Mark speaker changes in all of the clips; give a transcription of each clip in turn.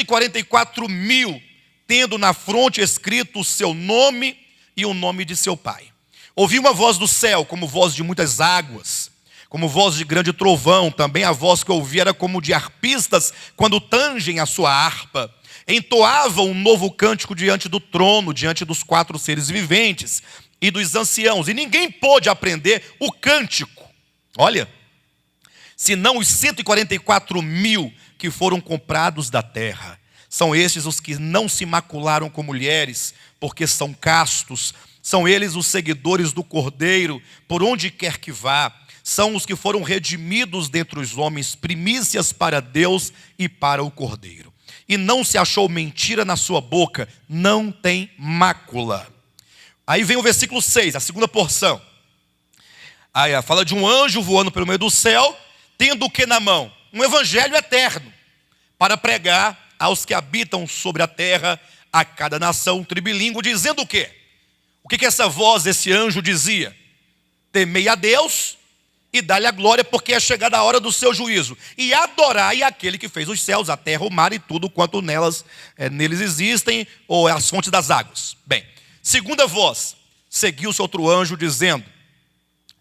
Speaker 1: 144 mil, tendo na fronte escrito o seu nome e o nome de seu pai. Ouvi uma voz do céu, como voz de muitas águas, como voz de grande trovão. Também a voz que eu ouvi era como de harpistas, quando tangem a sua harpa. Entoavam um novo cântico diante do trono, diante dos 4 seres viventes e dos anciãos. E ninguém pôde aprender o cântico, olha, senão os 144 mil que foram comprados da terra. São estes os que não se macularam com mulheres, porque são castos. São eles os seguidores do Cordeiro, por onde quer que vá. São os que foram redimidos dentre os homens, primícias para Deus e para o Cordeiro. E não se achou mentira na sua boca, não tem mácula. Aí vem o versículo 6, a segunda porção. Aí fala de um anjo voando pelo meio do céu, tendo o que na mão? Um evangelho eterno, para pregar aos que habitam sobre a terra, a cada nação tribilíngue, dizendo o quê? O que essa voz, esse anjo dizia? Temei a Deus e dá-lhe a glória, porque é chegada a hora do seu juízo. E adorai aquele que fez os céus, a terra, o mar e tudo quanto neles existem, ou as fontes das águas. Bem, segunda voz, seguiu-se outro anjo dizendo: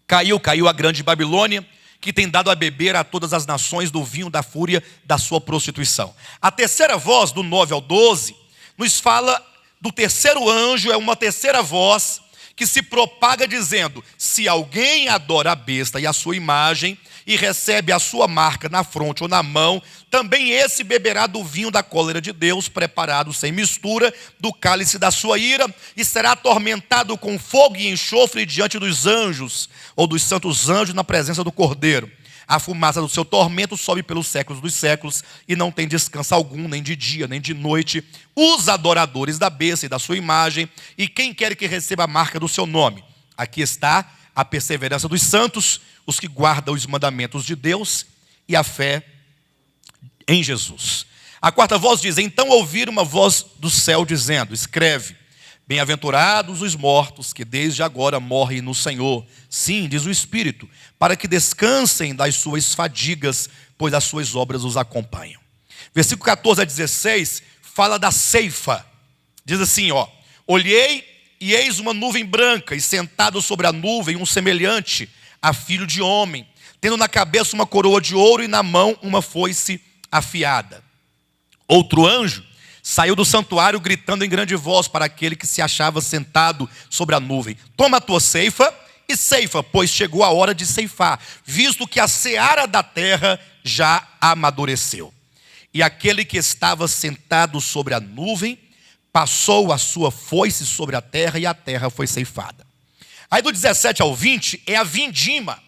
Speaker 1: caiu a grande Babilônia, que tem dado a beber a todas as nações do vinho da fúria da sua prostituição. A terceira voz, do 9 ao 12, nos fala do terceiro anjo. É uma terceira voz que se propaga dizendo: se alguém adora a besta e a sua imagem, e recebe a sua marca na fronte ou na mão, também esse beberá do vinho da cólera de Deus, preparado sem mistura, do cálice da sua ira, e será atormentado com fogo e enxofre diante dos anjos, ou dos santos anjos, na presença do Cordeiro. A fumaça do seu tormento sobe pelos séculos dos séculos, e não tem descanso algum, nem de dia, nem de noite, os adoradores da besta e da sua imagem, e quem quer que receba a marca do seu nome. Aqui está a perseverança dos santos, os que guardam os mandamentos de Deus e a fé em Jesus. A quarta voz diz: então ouviram uma voz do céu dizendo: escreve, bem-aventurados os mortos, que desde agora morrem no Senhor. Sim, diz o Espírito, para que descansem das suas fadigas, pois as suas obras os acompanham. Versículo 14 a 16 fala da ceifa. Diz assim, olhei e eis uma nuvem branca, e sentado sobre a nuvem um semelhante a filho de homem, tendo na cabeça uma coroa de ouro e na mão uma foice afiada. Outro anjo saiu do santuário gritando em grande voz para aquele que se achava sentado sobre a nuvem: toma a tua ceifa e ceifa, pois chegou a hora de ceifar, visto que a seara da terra já amadureceu. E aquele que estava sentado sobre a nuvem passou a sua foice sobre a terra, e a terra foi ceifada. Aí do 17 ao 20 é a vindima.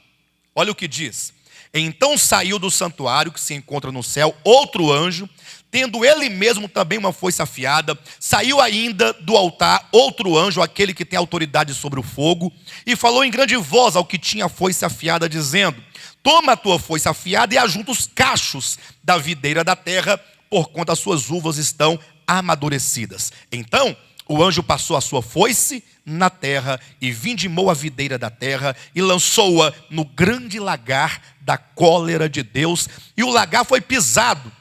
Speaker 1: Olha o que diz: então saiu do santuário que se encontra no céu outro anjo, tendo ele mesmo também uma foice afiada. Saiu ainda do altar outro anjo, aquele que tem autoridade sobre o fogo, e falou em grande voz ao que tinha a foice afiada, dizendo: toma a tua foice afiada e ajunta os cachos da videira da terra, porquanto as suas uvas estão amadurecidas. Então o anjo passou a sua foice na terra e vindimou a videira da terra e lançou-a no grande lagar da cólera de Deus. E o lagar foi pisado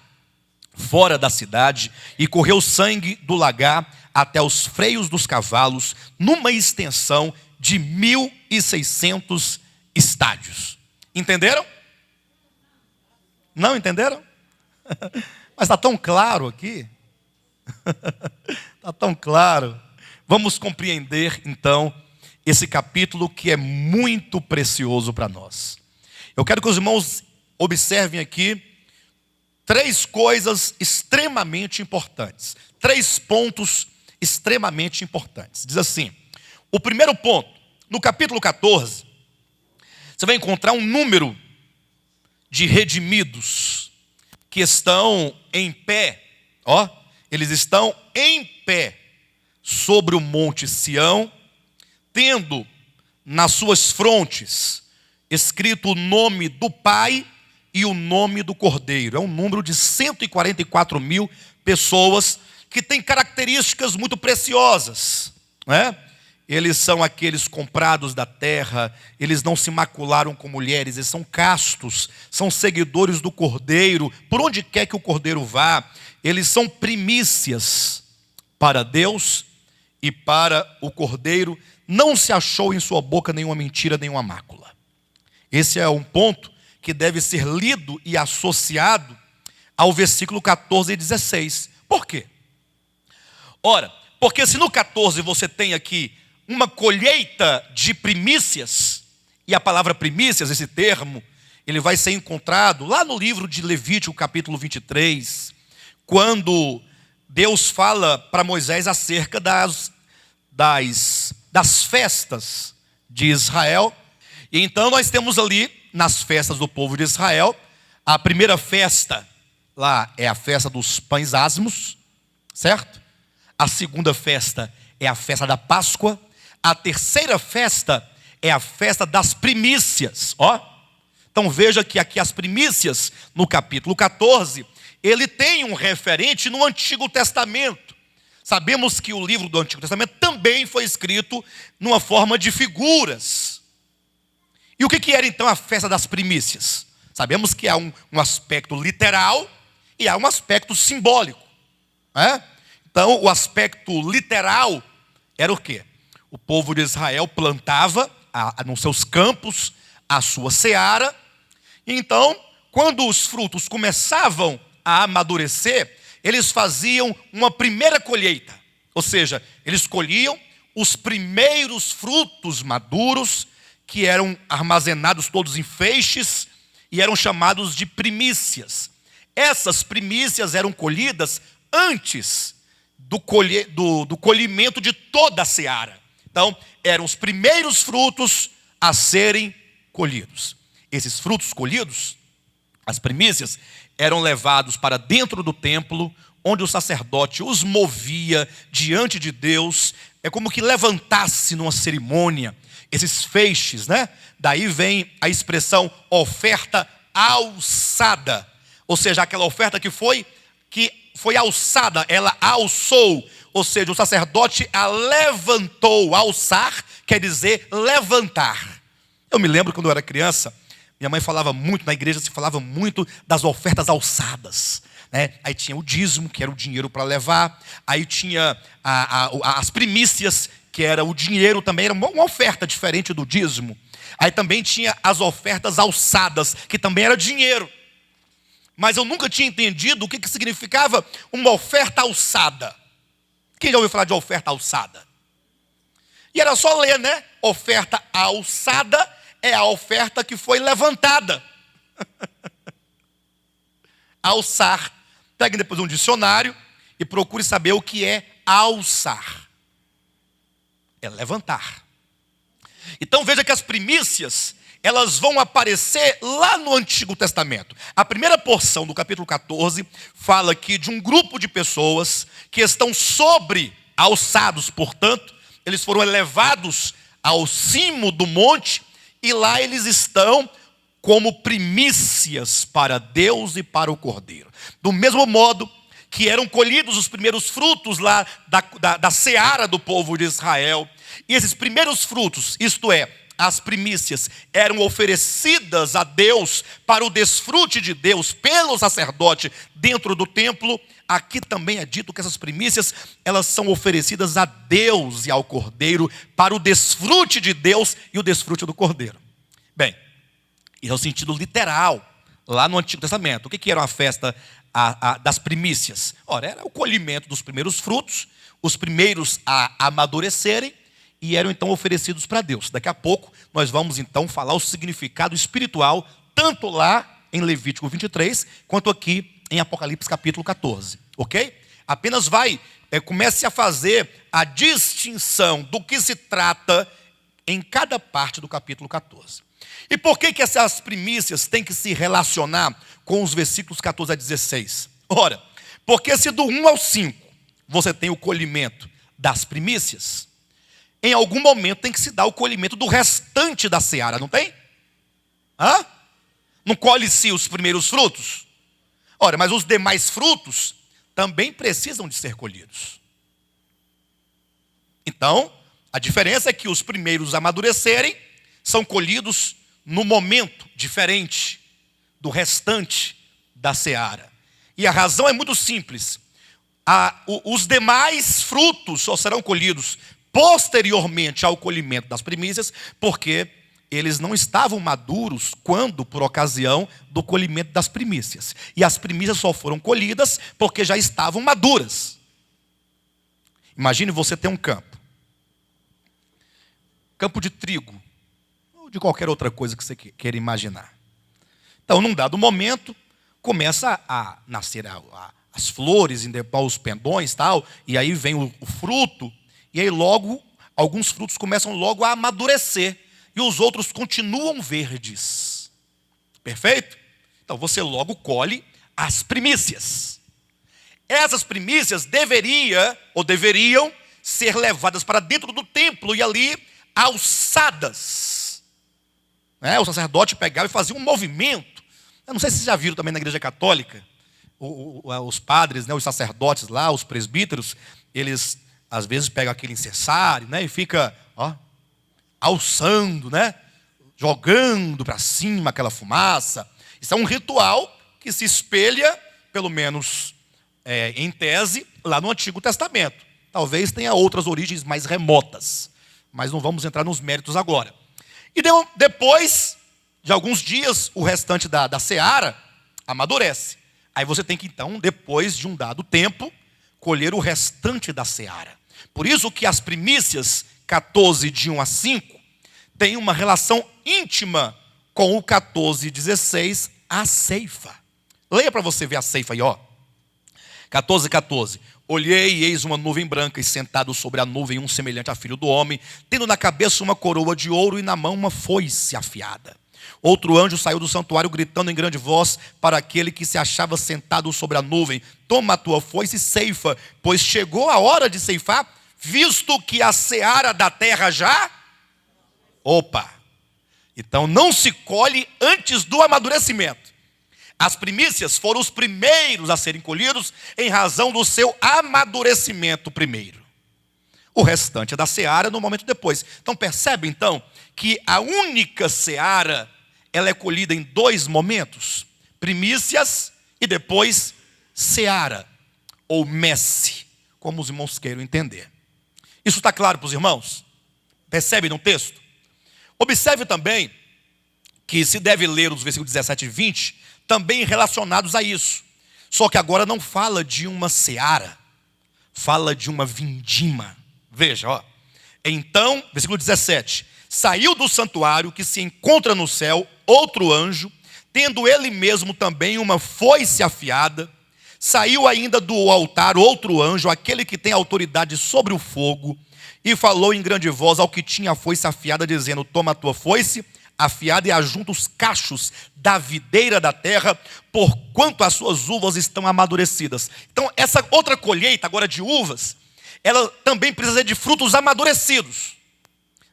Speaker 1: fora da cidade, e correu sangue do lagar até os freios dos cavalos, numa extensão de 1.600 estádios. Entenderam? Não entenderam? Mas está tão claro aqui. Está tão claro. Vamos compreender então esse capítulo, que é muito precioso para nós. Eu quero que os irmãos observem aqui 3 coisas extremamente importantes. 3 pontos extremamente importantes. Diz assim: o primeiro ponto, no capítulo 14, você vai encontrar um número de redimidos que estão em pé. Eles estão em pé sobre o monte Sião, tendo nas suas frontes escrito o nome do Pai e o nome do Cordeiro. É um número de 144 mil pessoas que tem características muito preciosas, né? eles são aqueles comprados da terra, eles não se macularam com mulheres, eles são castos, são seguidores do Cordeiro, por onde quer que o Cordeiro vá, eles são primícias para Deus e para o Cordeiro. Não se achou em sua boca nenhuma mentira, nenhuma mácula. Esse é um ponto que deve ser lido e associado ao versículo 14 e 16. Por quê? Ora, porque se no 14 você tem aqui uma colheita de primícias, e a palavra primícias, esse termo, ele vai ser encontrado lá no livro de Levítico, capítulo 23, quando Deus fala para Moisés acerca das festas de Israel. E então nós temos ali, nas festas do povo de Israel, a primeira festa lá é a festa dos pães asmos, certo? A segunda festa é a festa da Páscoa. A terceira festa é a festa das primícias. Então veja que aqui as primícias, no capítulo 14, ele tem um referente no Antigo Testamento. Sabemos que o livro do Antigo Testamento também foi escrito numa forma de figuras. E o que era então a festa das primícias? Sabemos que há um aspecto literal e há um aspecto simbólico, né? Então o literal era o quê? O povo de Israel plantava nos seus campos a sua seara. E então, quando os frutos começavam a amadurecer, eles faziam uma primeira colheita. Ou seja, eles colhiam os primeiros frutos maduros, que eram armazenados todos em feixes, e eram chamados de primícias. Essas primícias eram colhidas antes do colhimento de toda a seara. Então, eram os primeiros frutos a serem colhidos. Esses frutos colhidos, as primícias, eram levados para dentro do templo, onde o sacerdote os movia diante de Deus. É como que levantasse numa cerimônia esses feixes, né? Daí vem a expressão oferta alçada. Ou seja, aquela oferta que foi alçada, ela alçou. Ou seja, o sacerdote a levantou. Alçar quer dizer levantar. Eu me lembro quando eu era criança, minha mãe falava muito, na igreja se falava muito das ofertas alçadas, né? Aí tinha o dízimo, que era o dinheiro para levar. Aí tinha as primícias, que era o dinheiro também, era uma oferta diferente do dízimo. Aí também tinha as ofertas alçadas, que também era dinheiro. Mas eu nunca tinha entendido o que significava uma oferta alçada. Quem já ouviu falar de oferta alçada? E era só ler, né? Oferta alçada é a oferta que foi levantada. Alçar. Pegue depois um dicionário e procure saber o que é alçar. É levantar. Então veja que as primícias, elas vão aparecer lá no Antigo Testamento. A primeira porção do capítulo 14 fala aqui de um grupo de pessoas que estão alçados, portanto, eles foram elevados ao cimo do monte e lá eles estão como primícias para Deus e para o Cordeiro. Do mesmo modo que eram colhidos os primeiros frutos lá da seara do povo de Israel, e esses primeiros frutos, isto é, as primícias, eram oferecidas a Deus para o desfrute de Deus pelo sacerdote dentro do templo. Aqui também é dito que essas primícias, elas são oferecidas a Deus e ao Cordeiro para o desfrute de Deus e o desfrute do Cordeiro. Bem, isso é o sentido literal lá no Antigo Testamento. O que era uma festa das primícias? Ora, era o colhimento dos primeiros frutos, os primeiros a amadurecerem, e eram então oferecidos para Deus. Daqui a pouco nós vamos então falar o significado espiritual, tanto lá em Levítico 23, quanto aqui em Apocalipse capítulo 14, ok? Apenas comece a fazer a distinção do que se trata em cada parte do capítulo 14. E por que essas primícias têm que se relacionar com os versículos 14 a 16? Ora, porque se do 1 ao 5 você tem o colhimento das primícias, em algum momento tem que se dar o colhimento do restante da seara, não tem? Não colhe-se os primeiros frutos? Ora, mas os demais frutos também precisam de ser colhidos. Então, A diferença é que os primeiros a amadurecerem são colhidos no momento diferente do restante da seara. E a razão é muito simples. Os demais frutos só serão colhidos posteriormente ao colhimento das primícias, porque eles não estavam maduros quando, por ocasião do colhimento das primícias. E as primícias só foram colhidas porque já estavam maduras. Imagine você ter um campo de trigo, ou de qualquer outra coisa que você queira imaginar. Então, num dado momento, começa a nascer as flores, os pendões, tal, e aí vem o fruto, e aí logo, alguns frutos começam logo a amadurecer, e os outros continuam verdes. Perfeito? Então, você logo colhe as primícias. Essas primícias deveriam ser levadas para dentro do templo, e ali alçadas. O sacerdote pegava e fazia um movimento. Eu não sei se vocês já viram também na igreja católica, os padres, os sacerdotes lá, os presbíteros, eles às vezes pegam aquele incensário, e fica alçando, jogando para cima aquela fumaça. Isso é um ritual que se espelha, pelo menos em tese, lá no Antigo Testamento. Talvez tenha outras origens mais remotas, mas não vamos entrar nos méritos agora. E depois de alguns dias, o restante da seara amadurece. Aí você tem que, então, depois de um dado tempo, colher o restante da seara. Por isso que as primícias, 14, de 1 a 5, têm uma relação íntima com o 14, 16, a ceifa. Leia para você ver a ceifa aí, 14, 14. Olhei e eis uma nuvem branca, e sentado sobre a nuvem um semelhante a filho do homem, tendo na cabeça uma coroa de ouro e na mão uma foice afiada. Outro anjo saiu do santuário gritando em grande voz para aquele que se achava sentado sobre a nuvem: toma a tua foice e ceifa, pois chegou a hora de ceifar, visto que a seara da terra já... Então não se colhe antes do amadurecimento. As primícias foram os primeiros a serem colhidos em razão do seu amadurecimento primeiro. O restante da seara no momento depois. Então percebe então que a única seara, ela é colhida em 2 momentos: primícias e depois seara, ou messe, como os irmãos queiram entender. Isso está claro para os irmãos? Percebe no texto? Observe também que se deve ler os versículos 17 e 20, também relacionados a isso. Só que agora não fala de uma seara, fala de uma vindima. Veja, Então, versículo 17: saiu do santuário que se encontra no céu outro anjo, tendo ele mesmo também uma foice afiada. Saiu ainda do altar outro anjo, aquele que tem autoridade sobre o fogo, e falou em grande voz ao que tinha a foice afiada, dizendo: toma a tua foice afiada e ajunta os cachos da videira da terra, porquanto as suas uvas estão amadurecidas. Então essa outra colheita agora de uvas, ela também precisa de frutos amadurecidos.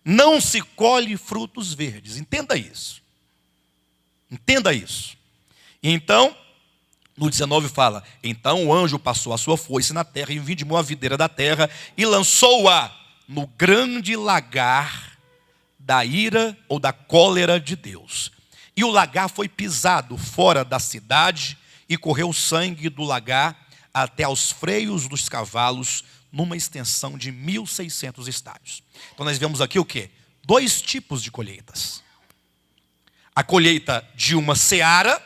Speaker 1: Não se colhe frutos verdes, entenda isso. Entenda isso. E então, no 19 fala: então o anjo passou a sua foice na terra e vindimou a videira da terra e lançou-a no grande lagar da ira ou da cólera de Deus. E o lagar foi pisado fora da cidade e correu o sangue do lagar até aos freios dos cavalos, numa extensão de 1.600 estádios. Então nós vemos aqui o quê? 2 tipos de colheitas. A colheita de uma seara,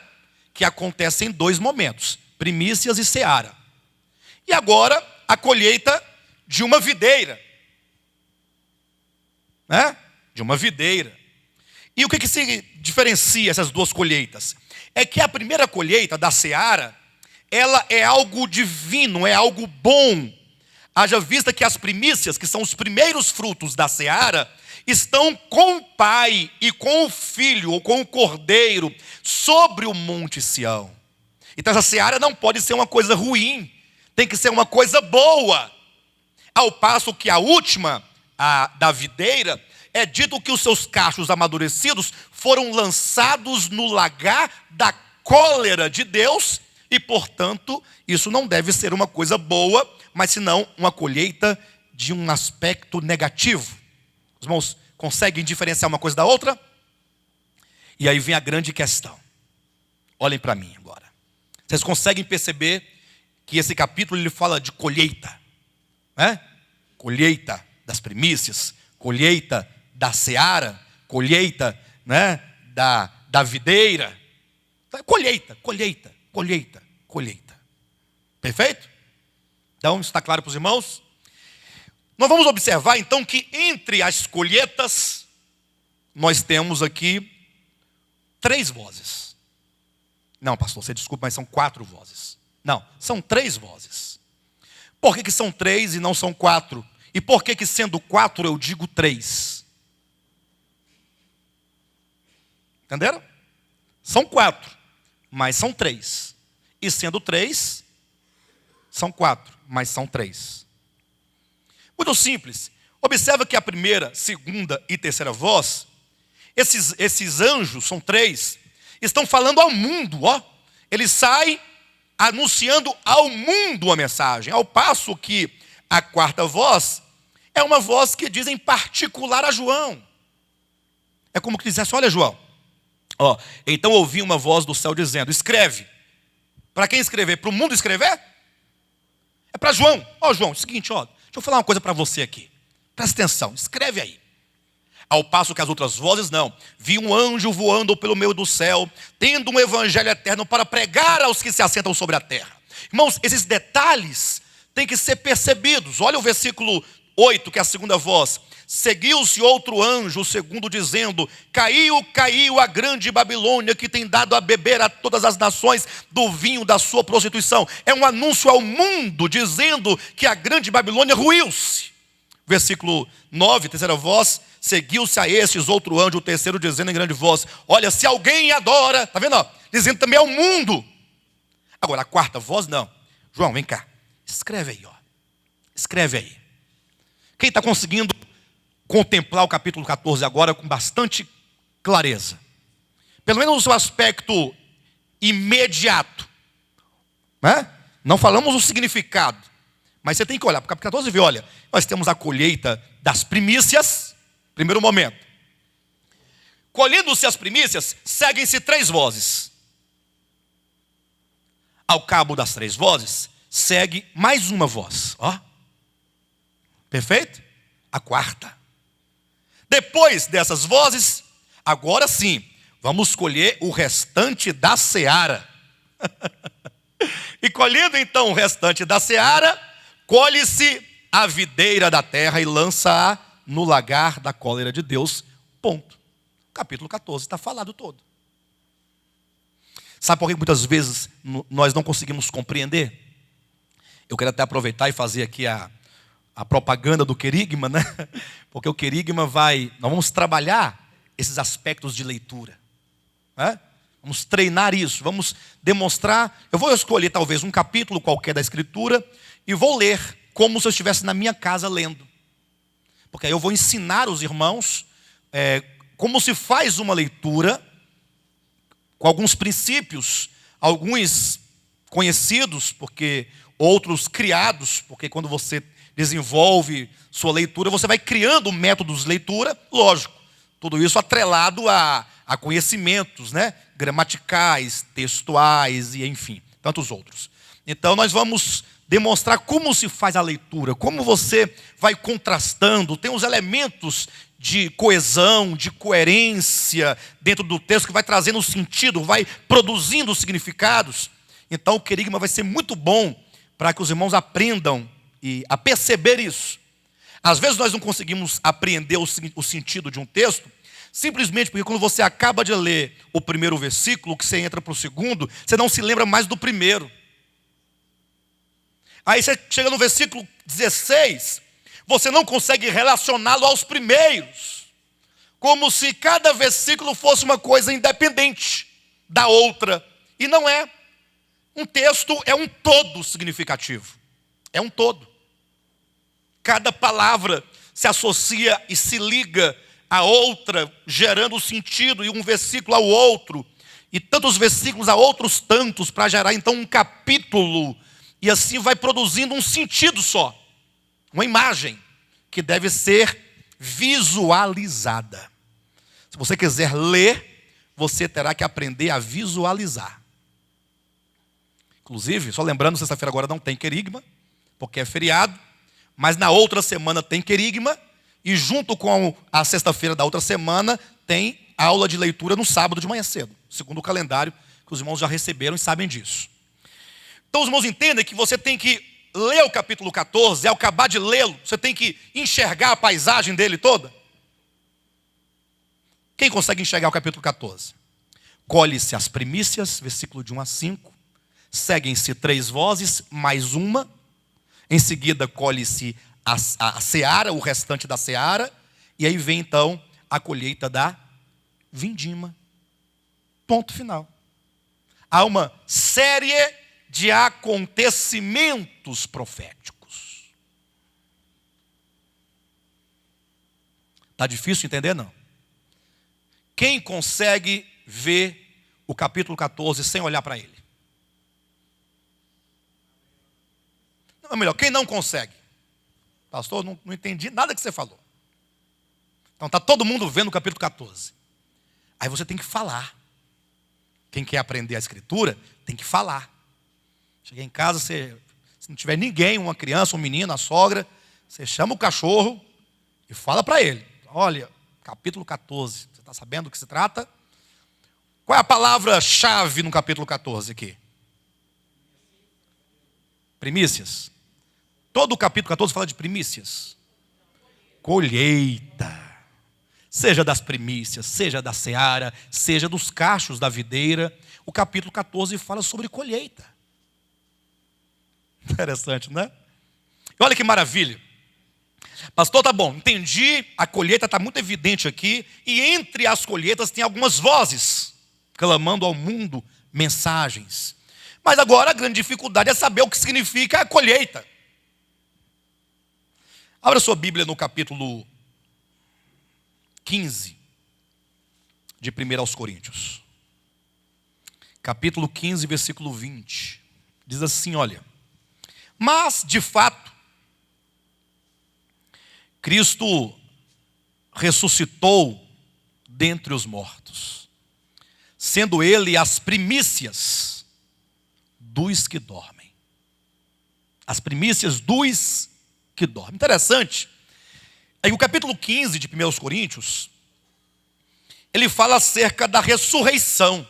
Speaker 1: que acontece em 2 momentos: primícias e seara. E agora a colheita de uma videira, de uma videira. E o que se diferencia essas 2 colheitas? É que a primeira colheita da seara, ela é algo divino, é algo bom. Haja vista que as primícias, que são os primeiros frutos da seara, estão com o pai e com o filho, ou com o cordeiro, sobre o monte Sião. Então essa seara não pode ser uma coisa ruim, tem que ser uma coisa boa. Ao passo que a última, a da videira, é dito que os seus cachos amadurecidos foram lançados no lagar da cólera de Deus, e portanto isso não deve ser uma coisa boa, mas senão uma colheita de um aspecto negativo. Os irmãos conseguem diferenciar uma coisa da outra? E aí vem a grande questão. Olhem para mim agora. Vocês conseguem perceber que esse capítulo ele fala de colheita, né? Colheita das primícias, colheita da seara, colheita, né, da videira. Colheita. Perfeito? Então, isso está claro para os irmãos? Nós vamos observar então que entre as colheitas, nós temos aqui 3 vozes. Não, pastor, você desculpa, mas são 4 vozes. Não, são 3 vozes. Por que são 3 e não são 4? E por que sendo 4 eu digo 3? Entenderam? São 4, mas são 3. E sendo 3, são 4, mas são 3. Muito simples. Observa que a primeira, segunda e terceira voz, esses anjos, são 3, estão falando ao mundo, ó. Eles saem anunciando ao mundo a mensagem. Ao passo que a quarta voz é uma voz que diz em particular a João. É como que dissesse, olha João, ó, então ouvi uma voz do céu dizendo, escreve. Para quem escrever? Para o mundo escrever? É para João. Ó João, é o seguinte, ó, deixa eu falar uma coisa para você aqui. Presta atenção, escreve aí. Ao passo que as outras vozes não. Vi um anjo voando pelo meio do céu, tendo um evangelho eterno para pregar aos que se assentam sobre a terra. Irmãos, esses detalhes têm que ser percebidos. Olha o versículo 8, que é a segunda voz. Seguiu-se outro anjo, o segundo, dizendo, caiu a grande Babilônia, que tem dado a beber a todas as nações do vinho da sua prostituição. É um anúncio ao mundo, dizendo que a grande Babilônia ruiu-se. Versículo 9, terceira voz, seguiu-se a estes outro anjo, o terceiro, dizendo em grande voz, olha, se alguém adora, está vendo? Ó? Dizendo também ao mundo. Agora, a quarta voz, não. João, vem cá, escreve aí, ó. Escreve aí. Quem está conseguindo contemplar o capítulo 14 agora com bastante clareza? Pelo menos o seu aspecto imediato, né? Não falamos o significado, mas você tem que olhar para o capítulo 14 e ver, olha, nós temos a colheita das primícias, primeiro momento. Colhendo-se as primícias, seguem-se 3 vozes. Ao cabo das 3 vozes, segue mais uma voz, ó. Perfeito? A quarta. Depois dessas vozes, agora sim, vamos colher o restante da seara. E colhendo então o restante da seara, colhe-se a videira da terra e lança-a no lagar da cólera de Deus. Ponto. Capítulo 14 está falado todo. Sabe por que muitas vezes nós não conseguimos compreender? Eu quero até aproveitar e fazer aqui a propaganda do querigma, né? Porque o querigma nós vamos trabalhar esses aspectos de leitura, né? Vamos treinar isso, vamos demonstrar. Eu vou escolher talvez um capítulo qualquer da Escritura e vou ler como se eu estivesse na minha casa lendo. Porque aí eu vou ensinar os irmãos como se faz uma leitura com alguns princípios, alguns conhecidos, porque outros criados, porque quando você desenvolve sua leitura, você vai criando métodos de leitura, lógico, tudo isso atrelado a conhecimentos, né? Gramaticais, textuais e enfim, tantos outros. Então nós vamos demonstrar como se faz a leitura, como você vai contrastando, tem os elementos de coesão, de coerência dentro do texto que vai trazendo sentido, vai produzindo significados. Então o querigma vai ser muito bom para que os irmãos aprendam a perceber isso. Às vezes nós não conseguimos apreender o sentido de um texto, simplesmente porque quando você acaba de ler o primeiro versículo, que você entra para o segundo, você não se lembra mais do primeiro. Aí você chega no versículo 16, você não consegue relacioná-lo aos primeiros, como se cada versículo fosse uma coisa independente da outra. E não é. Um texto é um todo significativo. É um todo. Cada palavra se associa e se liga a outra, gerando sentido, e um versículo ao outro, e tantos versículos a outros tantos, para gerar então um capítulo, e assim vai produzindo um sentido só, uma imagem, que deve ser visualizada. Se você quiser ler, você terá que aprender a visualizar. Inclusive, só lembrando, sexta-feira agora não tem querigma, porque é feriado, mas na outra semana tem querigma, e junto com a sexta-feira da outra semana, tem aula de leitura no sábado de manhã cedo, segundo o calendário que os irmãos já receberam e sabem disso. Então os irmãos entendem que você tem que ler o capítulo 14, ao acabar de lê-lo, você tem que enxergar a paisagem dele toda. Quem consegue enxergar o capítulo 14? Colhe-se as primícias, versículo de 1 a 5, seguem-se 3 vozes, mais uma, em seguida colhe-se a seara, o restante da seara, e aí vem então a colheita da vindima. Ponto final. Há uma série de acontecimentos proféticos. Está difícil entender, não? Quem consegue ver o capítulo 14 sem olhar para ele? Não, melhor, quem não consegue? Pastor, não entendi nada que você falou. Então está todo mundo vendo o capítulo 14. Aí você tem que falar. Quem quer aprender a escritura, tem que falar. Cheguei em casa, se não tiver ninguém, uma criança, um menino, a sogra, você chama o cachorro e fala para ele. Olha, capítulo 14, você está sabendo do que se trata? Qual é a palavra-chave no capítulo 14 aqui? Primícias. Todo o capítulo 14 fala de primícias. Colheita. Seja das primícias, seja da seara, seja dos cachos da videira. O capítulo 14 fala sobre colheita. Interessante, né? E olha que maravilha. Pastor, tá bom, entendi, a colheita está muito evidente aqui. E entre as colheitas tem algumas vozes clamando ao mundo mensagens. Mas agora a grande dificuldade é saber o que significa a colheita. Abra sua Bíblia no capítulo 15 de 1 aos Coríntios. Capítulo 15, versículo 20. Diz assim, olha. Mas, de fato, Cristo ressuscitou dentre os mortos, sendo Ele as primícias dos que dormem. As primícias dos que dormem. Interessante. Aí o capítulo 15 de 1 Coríntios, ele fala acerca da ressurreição.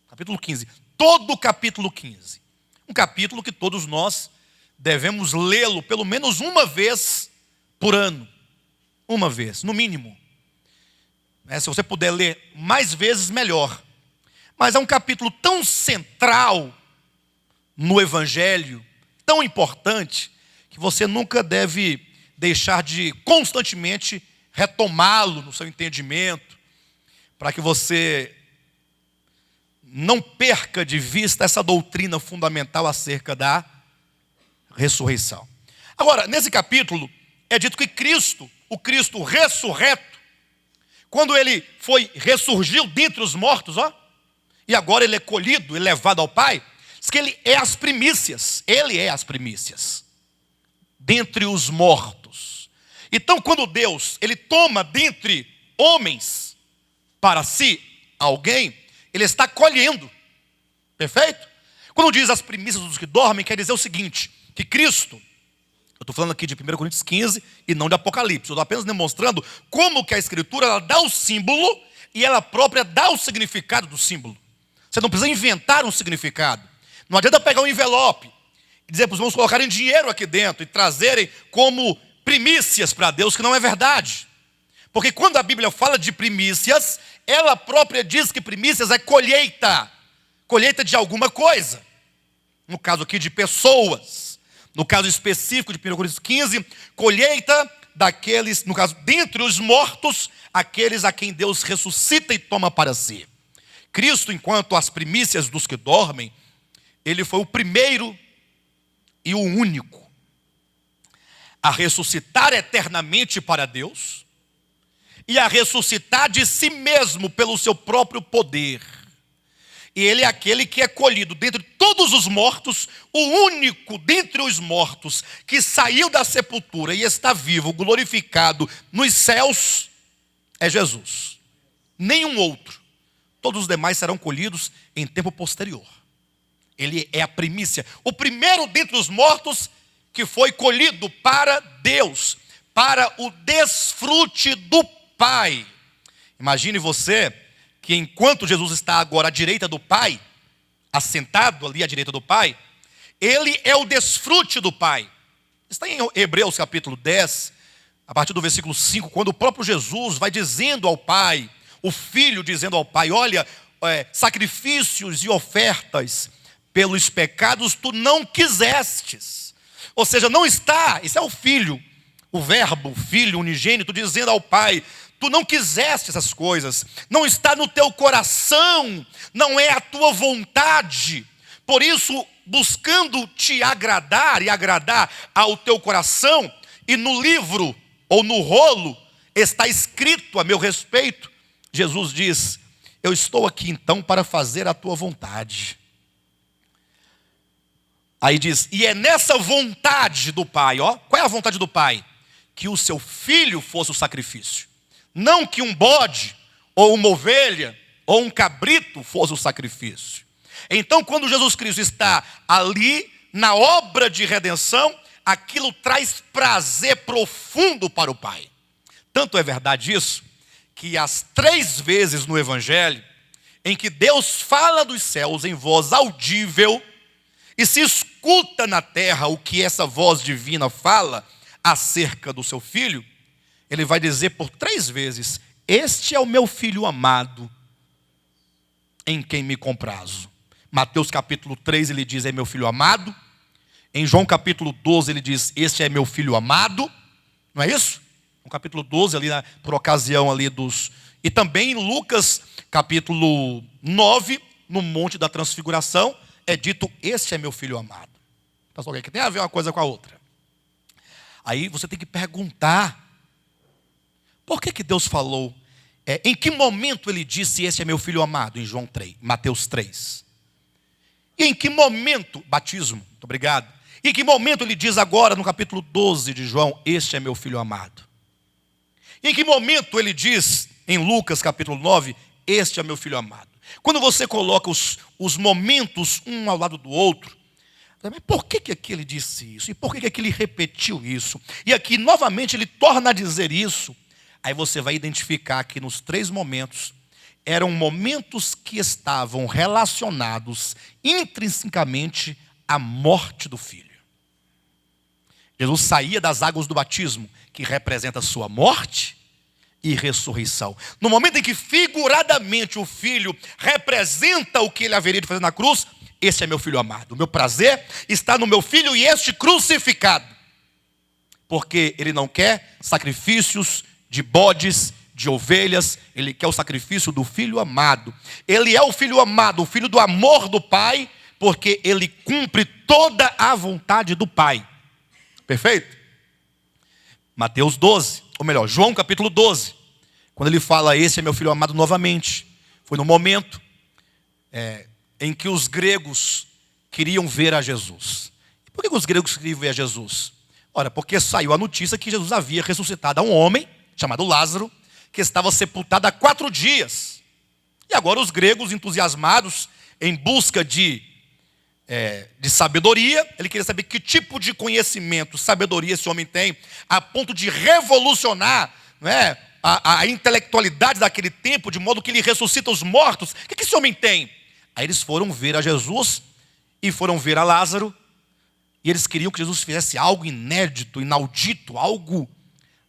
Speaker 1: Capítulo 15. Todo o capítulo 15. Um capítulo que todos nós devemos lê-lo pelo menos uma vez por ano. Uma vez, no mínimo. Se você puder ler mais vezes, melhor. Mas é um capítulo tão central no Evangelho, tão importante, que você nunca deve deixar de constantemente retomá-lo no seu entendimento, para que você não perca de vista essa doutrina fundamental acerca da ressurreição. Agora, nesse capítulo, é dito que Cristo, o Cristo ressurreto, quando ele ressurgiu dentre os mortos, e agora ele é colhido e levado ao Pai, diz que ele é as primícias, dentre os mortos. Então, quando Deus, ele toma dentre homens para si alguém, ele está colhendo, perfeito? Quando diz as primícias dos que dormem, quer dizer o seguinte, que Cristo, eu estou falando aqui de 1 Coríntios 15 e não de Apocalipse, eu estou apenas demonstrando como que a Escritura ela dá o símbolo e ela própria dá o significado do símbolo. Você não precisa inventar um significado. Não adianta pegar um envelope e dizer para os irmãos colocarem dinheiro aqui dentro e trazerem como primícias para Deus, que não é verdade. Porque quando a Bíblia fala de primícias, ela própria diz que primícias é colheita. Colheita de alguma coisa. No caso aqui de pessoas. No caso específico de 1 Coríntios 15, colheita daqueles, no caso, dentre os mortos, aqueles a quem Deus ressuscita e toma para si. Cristo, enquanto as primícias dos que dormem, ele foi o primeiro e o único a ressuscitar eternamente para Deus e a ressuscitar de si mesmo pelo seu próprio poder. E ele é aquele que é colhido dentre todos os mortos, o único dentre os mortos que saiu da sepultura e está vivo, glorificado nos céus, é Jesus. Nenhum outro. Todos os demais serão colhidos em tempo posterior. Ele é a primícia, o primeiro dentre os mortos que foi colhido para Deus, para o desfrute do Pai. Imagine você que enquanto Jesus está agora à direita do Pai, assentado ali à direita do Pai, ele é o desfrute do Pai. Está em Hebreus capítulo 10, a partir do versículo 5, quando o próprio Jesus vai dizendo ao Pai, o Filho dizendo ao Pai, olha, sacrifícios e ofertas pelos pecados tu não quisestes. Ou seja, não está, isso é o Filho, o Verbo, o Filho unigênito, dizendo ao Pai, tu não quiseste essas coisas, não está no teu coração, não é a tua vontade. Por isso, buscando te agradar e agradar ao teu coração, e no livro ou no rolo está escrito a meu respeito, Jesus diz, eu estou aqui então para fazer a tua vontade. Aí diz, e é nessa vontade do Pai, ó, qual é a vontade do Pai? Que o seu filho fosse o sacrifício. Não que um bode, ou uma ovelha, ou um cabrito fosse o sacrifício. Então, quando Jesus Cristo está ali, na obra de redenção, aquilo traz prazer profundo para o Pai. Tanto é verdade isso, que as 3 vezes no Evangelho, em que Deus fala dos céus em voz audível, e se escuta na terra o que essa voz divina fala acerca do seu Filho, ele vai dizer por 3 vezes, este é o meu Filho amado, em quem me comprazo. Mateus capítulo 3 ele diz, é meu Filho amado. Em João capítulo 12 ele diz, este é meu Filho amado. Não é isso? No capítulo 12 ali, por ocasião ali dos... E também em Lucas capítulo 9, no Monte da Transfiguração, é dito, este é meu Filho amado. Pastor, o que tem a ver uma coisa com a outra? Aí você tem que perguntar, por que Deus falou? Em que momento ele disse, esse é meu Filho amado, em João 3, Mateus 3? E em que momento, batismo, muito obrigado. E em que momento ele diz agora, no capítulo 12 de João, este é meu Filho amado? E em que momento ele diz, em Lucas capítulo 9, este é meu Filho amado? Quando você coloca os momentos um ao lado do outro, mas por que aqui ele disse isso? E por que aqui ele repetiu isso? E aqui novamente ele torna a dizer isso. Aí você vai identificar que nos 3 momentos, eram momentos que estavam relacionados intrinsecamente à morte do Filho. Jesus saía das águas do batismo, que representa a sua morte e ressurreição. No momento em que figuradamente o Filho representa o que ele haveria de fazer na cruz, esse é meu Filho amado. O meu prazer está no meu Filho e este crucificado. Porque ele não quer sacrifícios de bodes, de ovelhas, ele quer o sacrifício do Filho amado. Ele é o Filho amado, o Filho do amor do Pai, porque ele cumpre toda a vontade do Pai. Perfeito? Mateus 12, ou melhor, João capítulo 12, quando ele fala, esse é meu Filho amado novamente, foi no momento em que os gregos queriam ver a Jesus. E por que os gregos queriam ver a Jesus? Ora, porque saiu a notícia que Jesus havia ressuscitado a um homem, chamado Lázaro, que estava sepultado há 4 dias. E agora os gregos, entusiasmados, em busca de sabedoria, ele queria saber que tipo de conhecimento, sabedoria esse homem tem, a ponto de revolucionar, não é, a intelectualidade daquele tempo, de modo que ele ressuscita os mortos. O que esse homem tem? Aí eles foram ver a Jesus e foram ver a Lázaro, e eles queriam que Jesus fizesse algo inédito, inaudito, algo.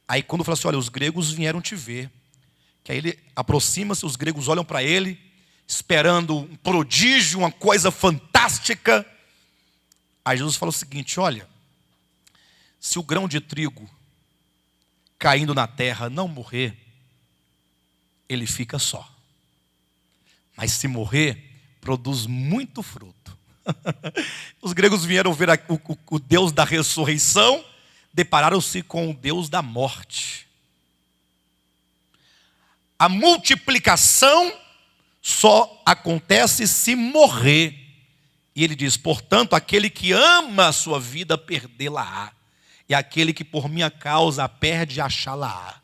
Speaker 1: Aí quando falou assim, olha, os gregos vieram te ver. Que aí ele aproxima-se, os gregos olham para ele, esperando um prodígio, uma coisa fantástica. Aí Jesus fala o seguinte, olha, se o grão de trigo caindo na terra não morrer, ele fica só. Mas se morrer, produz muito fruto. Os gregos vieram ver o Deus da ressurreição, depararam-se com o Deus da morte. A multiplicação só acontece se morrer. E ele diz: portanto, aquele que ama a sua vida, perdê-la-á. E aquele que por minha causa a perde, achá-la-á.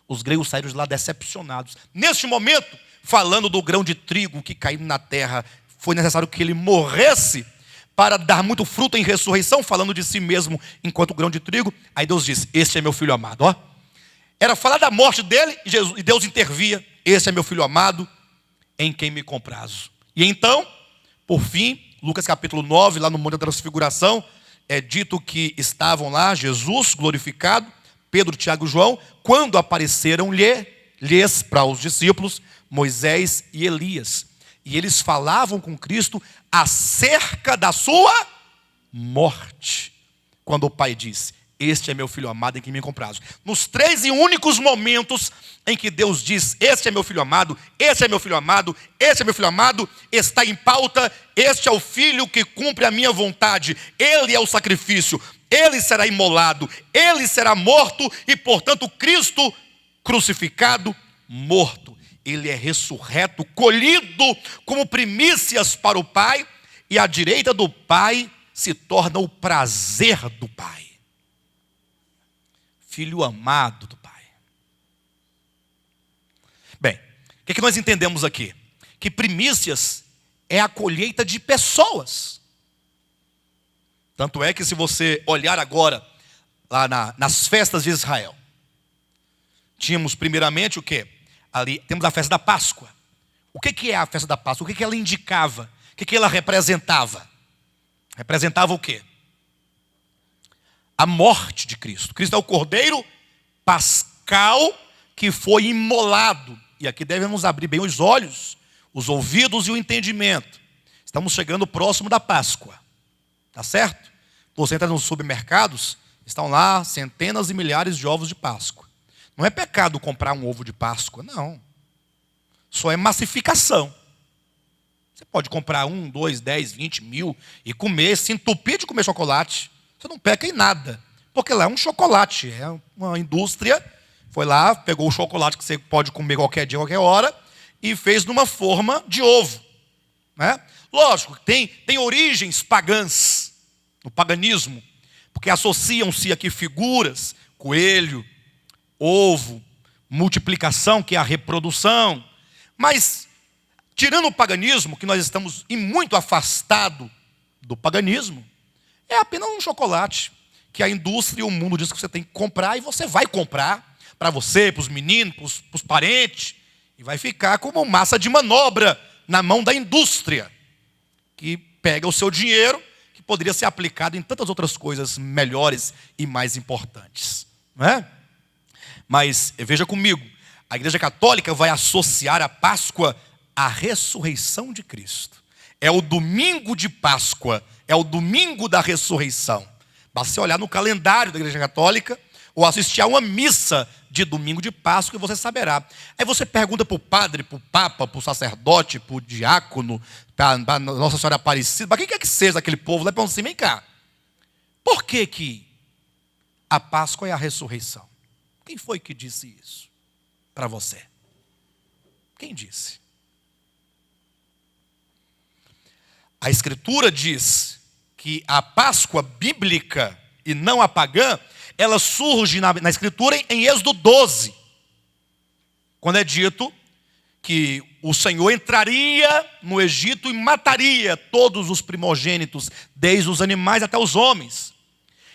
Speaker 1: Os gregos saíram de lá decepcionados. Neste momento, falando do grão de trigo que caiu na terra, foi necessário que ele morresse para dar muito fruto em ressurreição, falando de si mesmo enquanto grão de trigo. Aí Deus disse: este é meu filho amado. Ó, era falar da morte dele e Deus intervia: este é meu filho amado, em quem me comprazo. E então, por fim, Lucas capítulo 9, lá no Monte da Transfiguração, é dito que estavam lá Jesus glorificado, Pedro, Tiago e João, quando apareceram-lhes para os discípulos Moisés e Elias. E eles falavam com Cristo acerca da sua morte. Quando o Pai disse: este é meu filho amado em quem me comprazo. Nos 3 e únicos momentos em que Deus diz: este é meu filho amado, este é meu filho amado, este é meu filho amado, está em pauta: este é o filho que cumpre a minha vontade, ele é o sacrifício, ele será imolado, ele será morto e, portanto, Cristo crucificado, morto. Ele é ressurreto, colhido como primícias para o Pai, e à direita do Pai se torna o prazer do Pai. Filho amado do Pai. Bem, o que nós entendemos aqui? Que primícias é a colheita de pessoas. Tanto é que, se você olhar agora lá nas festas de Israel, tínhamos primeiramente o quê? Ali temos a festa da Páscoa. O que é a festa da Páscoa? O que ela indicava? O que ela representava? Representava o quê? A morte de Cristo. Cristo é o Cordeiro Pascal que foi imolado. E aqui devemos abrir bem os olhos, os ouvidos e o entendimento. Estamos chegando próximo da Páscoa. Tá certo? Você entra nos supermercados, estão lá centenas e milhares de ovos de Páscoa. Não é pecado comprar um ovo de Páscoa, não. Só é massificação. Você pode comprar 1, 2, 10, 20 mil e comer, se entupir de comer chocolate. Você não peca em nada, porque lá é um chocolate, é uma indústria. Foi lá, pegou o chocolate que você pode comer qualquer dia, qualquer hora, e fez numa forma de ovo, né? Lógico, tem origens pagãs no paganismo, porque associam-se aqui figuras: coelho, ovo, multiplicação, que é a reprodução. Mas, tirando o paganismo, que nós estamos muito afastado do paganismo, é apenas um chocolate que a indústria e o mundo diz que você tem que comprar, e você vai comprar para você, para os meninos, para os parentes, e vai ficar como massa de manobra na mão da indústria, que pega o seu dinheiro, que poderia ser aplicado em tantas outras coisas melhores e mais importantes, não é? Mas veja comigo, a Igreja Católica vai associar a Páscoa à ressurreição de Cristo. É o domingo de Páscoa, é o domingo da ressurreição. Basta você olhar no calendário da Igreja Católica ou assistir a uma missa de domingo de Páscoa e você saberá. Aí você pergunta para o padre, para o papa, para o sacerdote, para o diácono, para Nossa Senhora Aparecida, para quem quer que seja aquele povo, lá pergunta assim: vem cá, por que a Páscoa é a ressurreição? Quem foi que disse isso para você? Quem disse? A Escritura diz que a Páscoa bíblica e não a pagã, ela surge na Escritura em Êxodo 12, quando é dito que o Senhor entraria no Egito e mataria todos os primogênitos, desde os animais até os homens.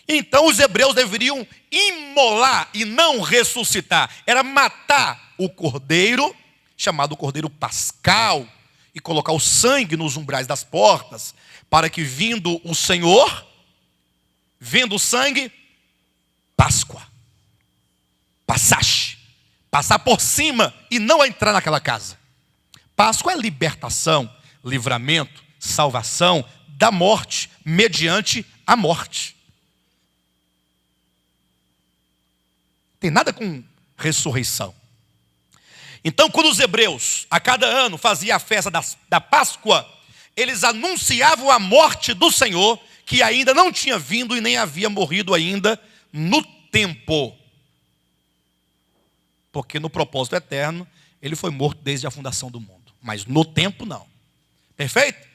Speaker 1: Então os hebreus deveriam imolar e não ressuscitar. Era matar o cordeiro, chamado cordeiro pascal, e colocar o sangue nos umbrais das portas, para que, vindo o Senhor, vendo o sangue, Páscoa, passar por cima e não entrar naquela casa. Páscoa é libertação, livramento, salvação da morte, mediante a morte. Tem nada com ressurreição. Então, quando os hebreus, a cada ano, faziam a festa da Páscoa, eles anunciavam a morte do Senhor, que ainda não tinha vindo e nem havia morrido ainda no tempo. Porque no propósito eterno, ele foi morto desde a fundação do mundo. mas no tempo não. Perfeito?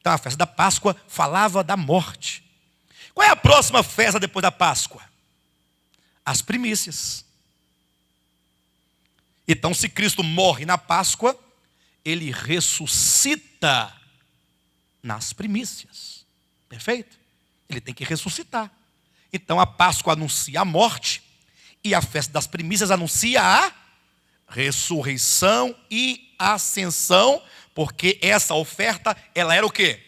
Speaker 1: Então a festa da Páscoa falava da morte. Qual é a próxima festa depois da Páscoa? As primícias. Então, se Cristo morre na Páscoa, ele ressuscita nas primícias. Perfeito? Ele tem que ressuscitar. Então a Páscoa anuncia a morte e a festa das primícias anuncia a ressurreição e ascensão, porque essa oferta, ela era o quê?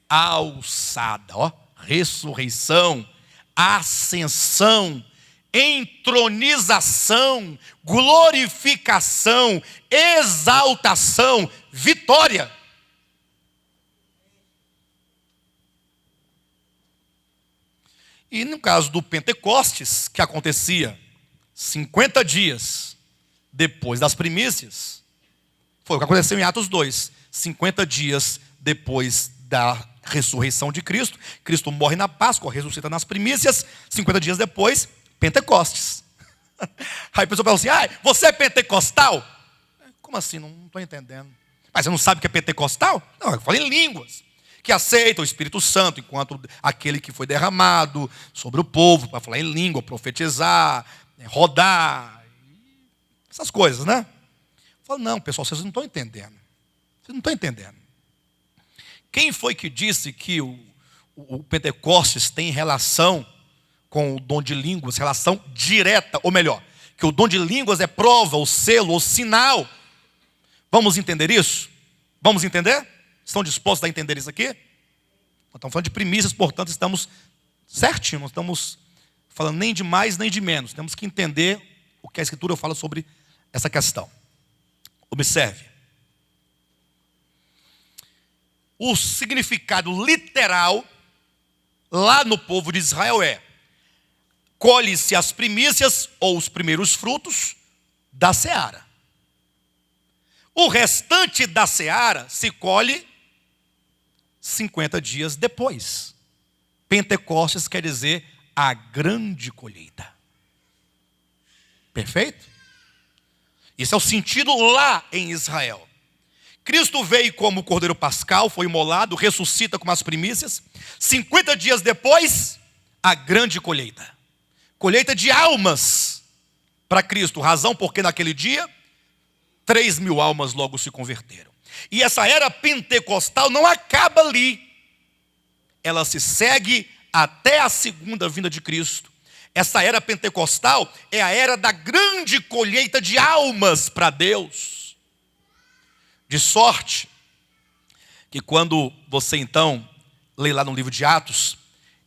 Speaker 1: Alçada, ó, ressurreição, ascensão, entronização, glorificação, exaltação, vitória. E no caso do Pentecostes, que acontecia 50 dias depois das primícias, foi o que aconteceu em Atos 2, 50 dias depois da ressurreição de Cristo. Cristo morre na Páscoa, ressuscita nas primícias, 50 dias depois, Pentecostes. Aí a pessoa fala assim, você é pentecostal? Como assim? Não estou entendendo. Mas você não sabe o que é pentecostal? Não, eu falo em línguas. Que aceita o Espírito Santo enquanto aquele que foi derramado sobre o povo, para falar em língua, profetizar, rodar, essas coisas, né? Eu falo, não, pessoal, vocês não estão entendendo. Vocês não estão entendendo. Quem foi que disse que o Pentecostes tem relação com o dom de línguas, relação direta, ou melhor, que o dom de línguas é prova, o selo, o sinal? Vamos entender isso? Vamos entender? Estão dispostos a entender isso aqui? Nós estamos falando de primícias, portanto, estamos certinho, não estamos falando nem de mais nem de menos. Temos que entender o que a Escritura fala sobre essa questão. Observe. O significado literal lá no povo de Israel é: colhe-se as primícias ou os primeiros frutos da seara. O restante da seara se colhe 50 dias depois. Pentecostes quer dizer a grande colheita. Perfeito? Esse é o sentido lá em Israel. Cristo veio como cordeiro pascal, foi imolado, ressuscita como as primícias. 50 dias depois, a grande colheita. Colheita de almas para Cristo. Razão porque naquele dia 3.000 almas logo se converteram. E essa era pentecostal não acaba ali. Ela se segue até a segunda vinda de Cristo. Essa era pentecostal é a era da grande colheita de almas para Deus. De sorte que quando você então lê lá no livro de Atos,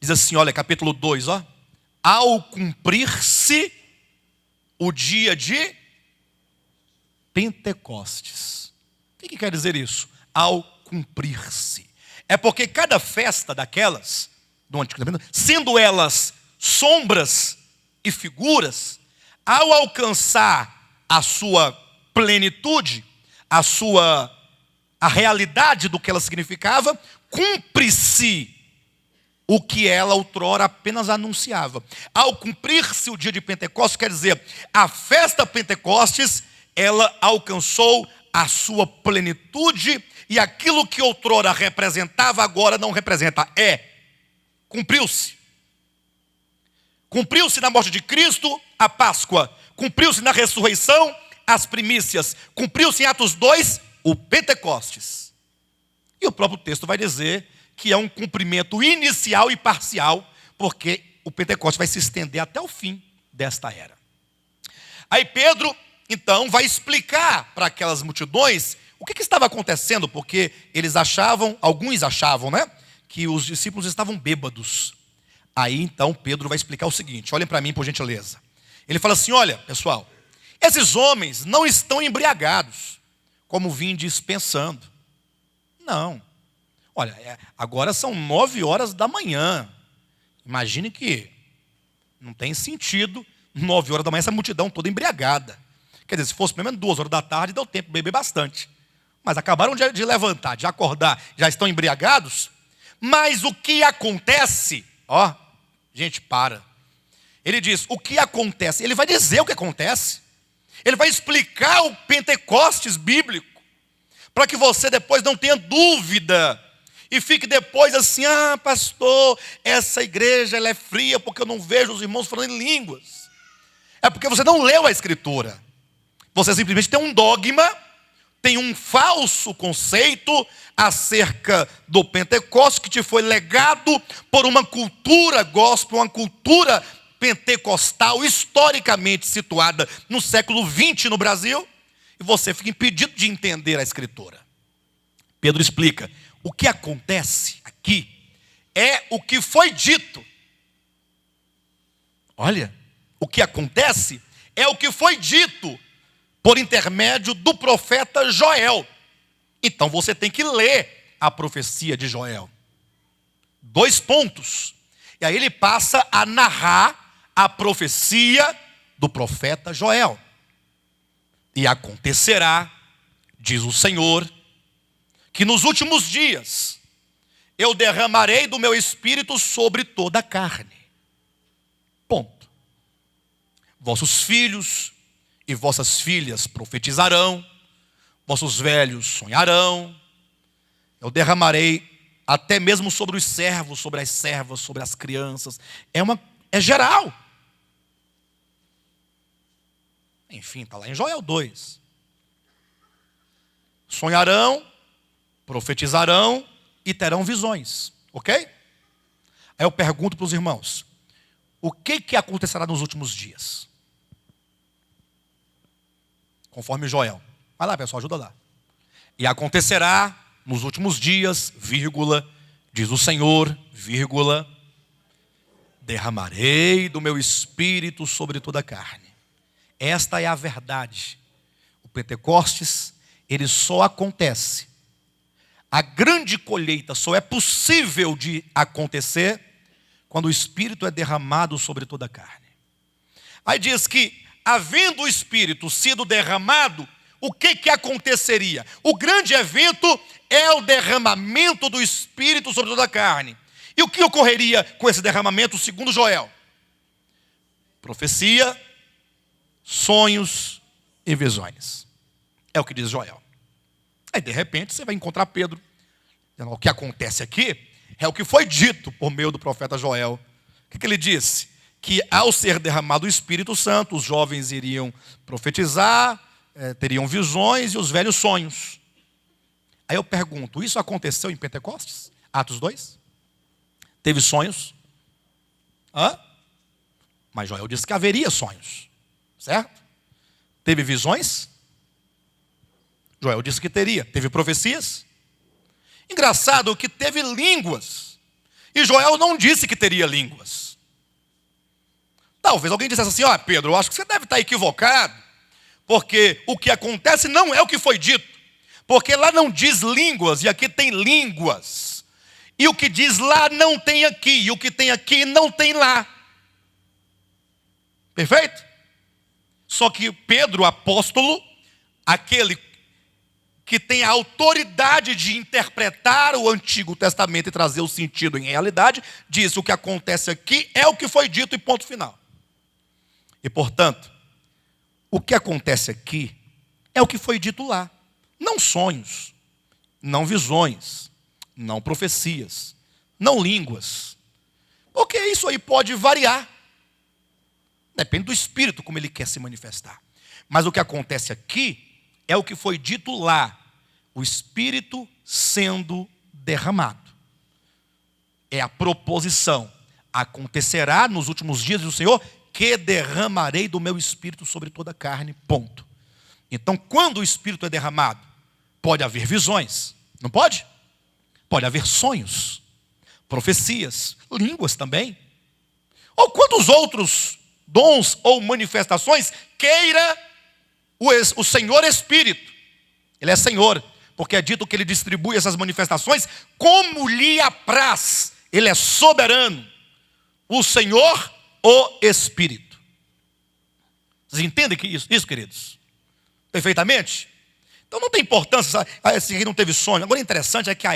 Speaker 1: diz assim, olha, capítulo 2, ó. Ao cumprir-se o dia de Pentecostes. O que quer dizer isso? Ao cumprir-se. É porque cada festa daquelas, do Antigo Testamento, sendo elas sombras e figuras, ao alcançar a sua plenitude, a realidade do que ela significava, cumpre-se o que ela outrora apenas anunciava. Ao cumprir-se o dia de Pentecostes, quer dizer, a festa Pentecostes, ela alcançou a sua plenitude, e aquilo que outrora representava, agora não representa. Cumpriu-se. Cumpriu-se na morte de Cristo, a Páscoa. Cumpriu-se na ressurreição, as primícias. Cumpriu-se em Atos 2, o Pentecostes. E o próprio texto vai dizer que é um cumprimento inicial e parcial, porque o Pentecostes vai se estender até o fim desta era. Aí Pedro então vai explicar para aquelas multidões o que estava acontecendo, porque alguns achavam, né, que os discípulos estavam bêbados. Aí então Pedro vai explicar o seguinte, olhem para mim por gentileza. Ele fala assim, olha pessoal, esses homens não estão embriagados, como vindes pensando. Não. Olha, agora são 9 horas da manhã. Imagine que não tem sentido 9 horas da manhã essa multidão toda embriagada. Quer dizer, se fosse pelo menos 2 horas da tarde, deu tempo de beber bastante. Mas acabaram de levantar, de acordar, já estão embriagados. Mas o que acontece? Ó, gente, para. Ele diz, o que acontece? Ele vai dizer o que acontece. Ele vai explicar o Pentecostes bíblico. para que você depois não tenha dúvida e fique depois assim: ah, pastor, essa igreja ela é fria porque eu não vejo os irmãos falando em línguas. É porque você não leu a Escritura. Você simplesmente tem um dogma, tem um falso conceito acerca do Pentecostes que te foi legado por uma cultura gospel, uma cultura pentecostal historicamente situada no século XX no Brasil, e você fica impedido de entender a Escritura. Pedro explica: o que acontece aqui é o que foi dito. Olha, o que acontece é o que foi dito por intermédio do profeta Joel. Então você tem que ler a profecia de Joel. 2 pontos. E aí ele passa a narrar a profecia do profeta Joel. E acontecerá, diz o Senhor, que nos últimos dias eu derramarei do meu espírito sobre toda a carne. Ponto. Vossos filhos e vossas filhas profetizarão, vossos velhos sonharão, eu derramarei até mesmo sobre os servos, sobre as servas, sobre as crianças. É geral. Enfim, está lá em Joel 2. Sonharão, profetizarão e terão visões. Ok? Aí eu pergunto para os irmãos: o que acontecerá nos últimos dias? Conforme Joel. Vai lá, pessoal, ajuda lá. E acontecerá nos últimos dias, vírgula, diz o Senhor, vírgula, derramarei do meu espírito sobre toda a carne. Esta é a verdade. O Pentecostes, ele só acontece. A grande colheita só é possível de acontecer quando o Espírito é derramado sobre toda a carne. Aí diz que, havendo o Espírito sido derramado, o que aconteceria? O grande evento é o derramamento do Espírito sobre toda a carne. E o que ocorreria com esse derramamento, segundo Joel? Profecia, sonhos e visões. É o que diz Joel. Aí de repente você vai encontrar Pedro. O que acontece aqui é o que foi dito por meio do profeta Joel. O que ele disse? Que ao ser derramado o Espírito Santo, os jovens iriam profetizar, teriam visões e os velhos sonhos. Aí eu pergunto: isso aconteceu em Pentecostes? Atos 2? Teve sonhos? Mas Joel disse que haveria sonhos, certo? Teve visões? Joel disse que teria. Teve profecias? Engraçado que teve línguas. E Joel não disse que teria línguas. Talvez alguém dissesse assim: ó, Pedro, eu acho que você deve estar equivocado, porque o que acontece não é o que foi dito. Porque lá não diz línguas e aqui tem línguas. E o que diz lá não tem aqui, e o que tem aqui não tem lá. Perfeito? Só que Pedro, apóstolo, aquele que tem a autoridade de interpretar o Antigo Testamento e trazer o sentido em realidade, diz: o que acontece aqui é o que foi dito e ponto final. E portanto, o que acontece aqui é o que foi dito lá. Não sonhos, não visões, não profecias, não línguas. Porque isso aí pode variar. Depende do Espírito como ele quer se manifestar. Mas o que acontece aqui é o que foi dito lá. O Espírito sendo derramado. É a proposição. Acontecerá nos últimos dias do Senhor que derramarei do meu Espírito sobre toda a carne. Ponto. Então, quando o Espírito é derramado, pode haver visões. Não pode? Pode haver sonhos, profecias, línguas também. Ou quantos outros dons ou manifestações queira o Senhor Espírito. Ele é Senhor, porque é dito que Ele distribui essas manifestações como lhe apraz. Ele é soberano. O Senhor, o Espírito. Vocês entendem que isso, queridos? Perfeitamente? Então não tem importância, esse rei não teve sonho. Agora o interessante é que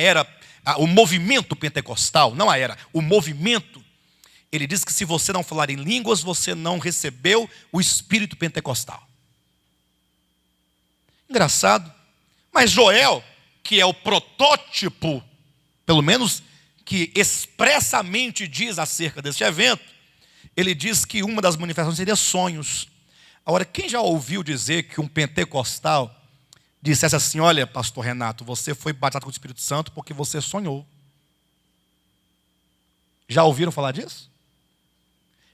Speaker 1: o movimento pentecostal, não a era, o movimento, ele diz que se você não falar em línguas, você não recebeu o Espírito pentecostal. Engraçado. Mas Joel que é o protótipo, pelo menos que expressamente diz acerca deste evento, ele diz que uma das manifestações seria sonhos. Agora, quem já ouviu dizer que um pentecostal dissesse assim: olha, pastor Renato, você foi batizado com o Espírito Santo porque você sonhou? Já ouviram falar disso?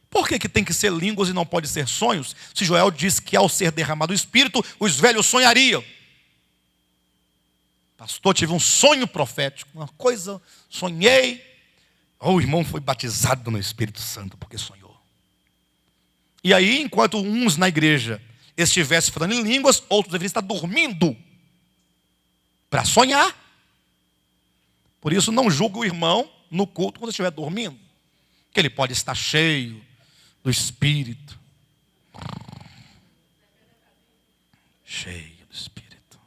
Speaker 1: Por que tem que ser línguas e não pode ser sonhos? Se Joel diz que ao ser derramado o Espírito, os velhos sonhariam. Pastor, tive um sonho profético, uma coisa, sonhei. O irmão foi batizado no Espírito Santo porque sonhou. E aí, enquanto uns na igreja estivessem falando em línguas, outros deveriam estar dormindo para sonhar. Por isso, não julgue o irmão no culto quando estiver dormindo, que ele pode estar cheio do Espírito. Cheio do Espírito.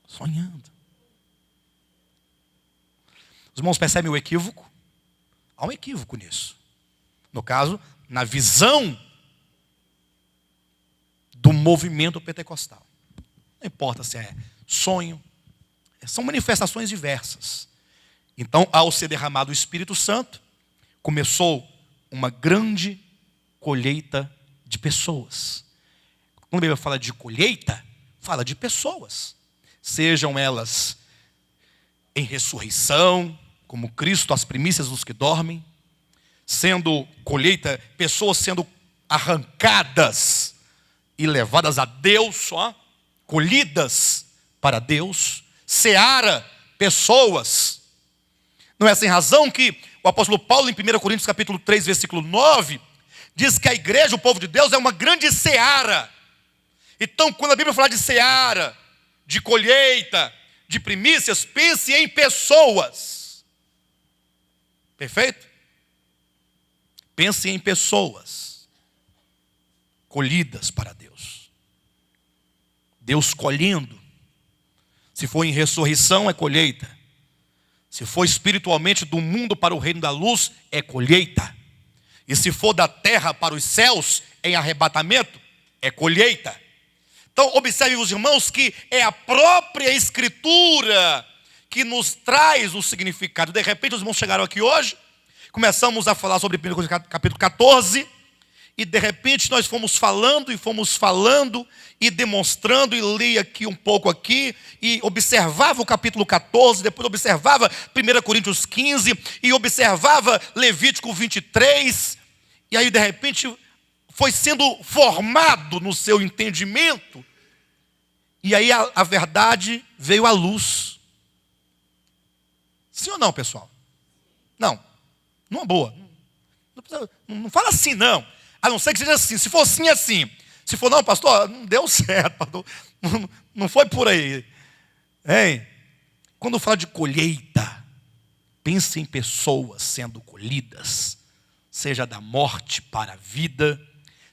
Speaker 1: Sonhando. Os irmãos percebem o equívoco? Há um equívoco nisso. No caso, na visão do movimento pentecostal. Não importa se é sonho, são manifestações diversas. Então, ao ser derramado o Espírito Santo, começou uma grande colheita de pessoas. Quando a Bíblia fala de colheita, fala de pessoas. Sejam elas em ressurreição, como Cristo, as primícias dos que dormem, sendo colheita, pessoas sendo arrancadas e levadas a Deus, colhidas para Deus, seara, pessoas. Não é sem razão que o apóstolo Paulo, em 1 Coríntios capítulo 3, versículo 9, diz que a igreja, o povo de Deus, é uma grande seara. Então, quando a Bíblia fala de seara, de colheita, de primícias, pense em pessoas. Perfeito? Pense em pessoas colhidas para Deus. Deus colhendo. Se for em ressurreição, é colheita. Se for espiritualmente do mundo para o reino da luz, é colheita. E se for da terra para os céus, em arrebatamento, é colheita. Então, observe os irmãos que é a própria Escritura que nos traz o significado. De repente, os irmãos chegaram aqui hoje, começamos a falar sobre 1 Coríntios capítulo 14, e de repente nós fomos falando e demonstrando, e li aqui um pouco aqui, e observava o capítulo 14, depois observava 1 Coríntios 15, e observava Levítico 23, e aí de repente foi sendo formado no seu entendimento, e aí a verdade veio à luz. Sim ou não, pessoal? Não, numa boa. Não fala assim, não. A não ser que seja assim. Se for sim, é assim. Se for não, pastor, não deu certo, pastor. Não foi por aí. Hein? Quando fala de colheita, pense em pessoas sendo colhidas, seja da morte para a vida,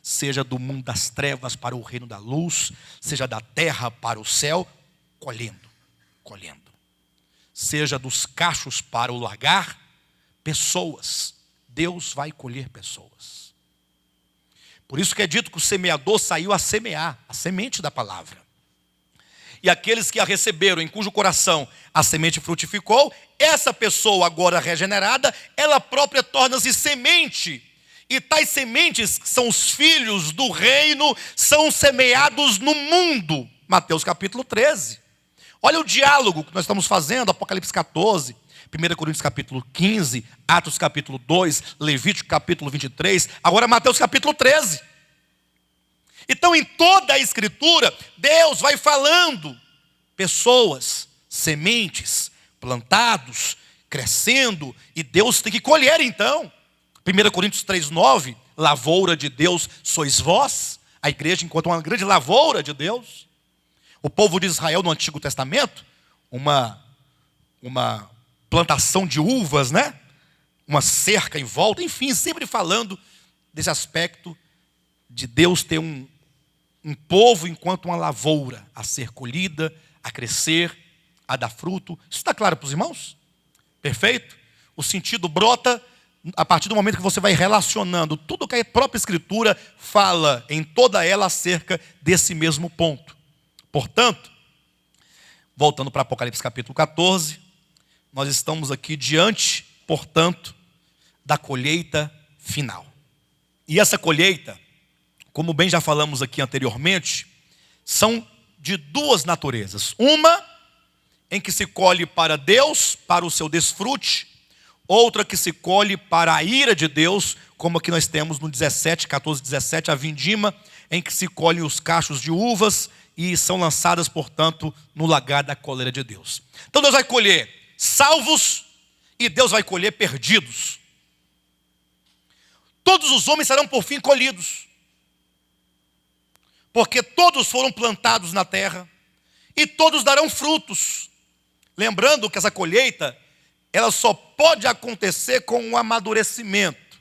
Speaker 1: seja do mundo das trevas para o reino da luz, seja da terra para o céu, colhendo. Seja dos cachos para o lagar, pessoas. Deus vai colher pessoas. Por isso que é dito que o semeador saiu a semear, a semente da palavra. E aqueles que a receberam, em cujo coração a semente frutificou, essa pessoa agora regenerada, ela própria torna-se semente. E tais sementes, que são os filhos do reino, são semeados no mundo. Mateus capítulo 13. Olha o diálogo que nós estamos fazendo, Apocalipse 14, 1 Coríntios capítulo 15, Atos capítulo 2, Levítico capítulo 23, agora Mateus capítulo 13. Então, em toda a Escritura, Deus vai falando. Pessoas, sementes, plantados, crescendo, e Deus tem que colher então. 1 Coríntios 3,9, lavoura de Deus sois vós, a igreja enquanto uma grande lavoura de Deus. O povo de Israel no Antigo Testamento, uma plantação de uvas, né? Uma cerca em volta, enfim, sempre falando desse aspecto de Deus ter um povo enquanto uma lavoura a ser colhida, a crescer, a dar fruto. Isso está claro para os irmãos? Perfeito? O sentido brota a partir do momento que você vai relacionando tudo que a própria Escritura fala em toda ela acerca desse mesmo ponto. Portanto, Voltando para Apocalipse capítulo 14, nós estamos aqui diante, portanto, da colheita final. E essa colheita, como bem já falamos aqui anteriormente, são de duas naturezas. Uma em que se colhe para Deus, para o seu desfrute. Outra que se colhe para a ira de Deus, como aqui nós temos no 14, 17, a vindima, em que se colhem os cachos de uvas e são lançadas, portanto, no lagar da cólera de Deus. Então Deus vai colher salvos e Deus vai colher perdidos. Todos os homens serão por fim colhidos, porque todos foram plantados na terra e todos darão frutos. Lembrando que essa colheita, ela só pode acontecer com um amadurecimento.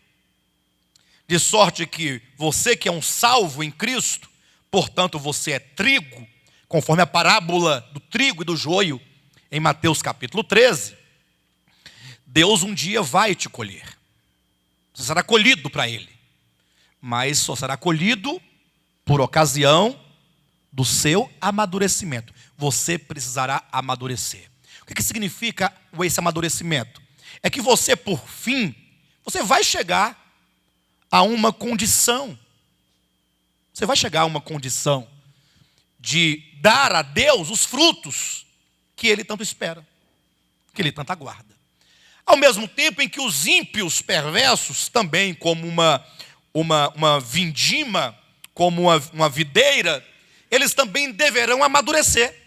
Speaker 1: De sorte que você que é um salvo em Cristo, portanto você é trigo, conforme a parábola do trigo e do joio, em Mateus capítulo 13, Deus um dia vai te colher. Você será colhido para Ele, mas só será colhido por ocasião do seu amadurecimento. Você precisará amadurecer. O que significa esse amadurecimento? É que você, por fim, você vai chegar a uma condição. Você vai chegar a uma condição de dar a Deus os frutos que Ele tanto espera, que Ele tanto aguarda. Ao mesmo tempo em que os ímpios perversos, também como uma vindima, como uma videira, eles também deverão amadurecer.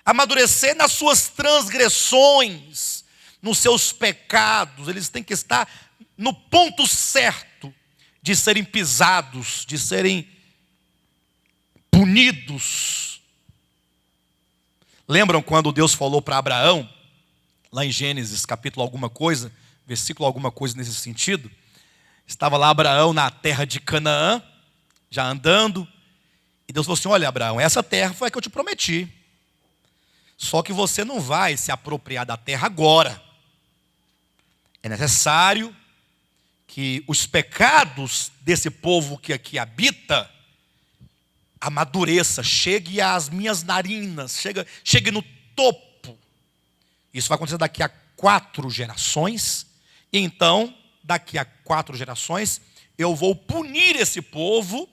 Speaker 1: Amadurecer nas suas transgressões, nos seus pecados. Eles têm que estar no ponto certo de serem pisados, de serem punidos. Lembram quando Deus falou para Abraão, lá em Gênesis capítulo alguma coisa, versículo alguma coisa nesse sentido? Estava lá Abraão na terra de Canaã, já andando, e Deus falou assim: olha, Abraão, essa terra foi a que eu te prometi. Só que você não vai se apropriar da terra agora. É necessário que os pecados desse povo que aqui habita amadureça, chegue às minhas narinas, chegue no topo. Isso vai acontecer daqui a 4 gerações. E então, daqui a 4 gerações, eu vou punir esse povo,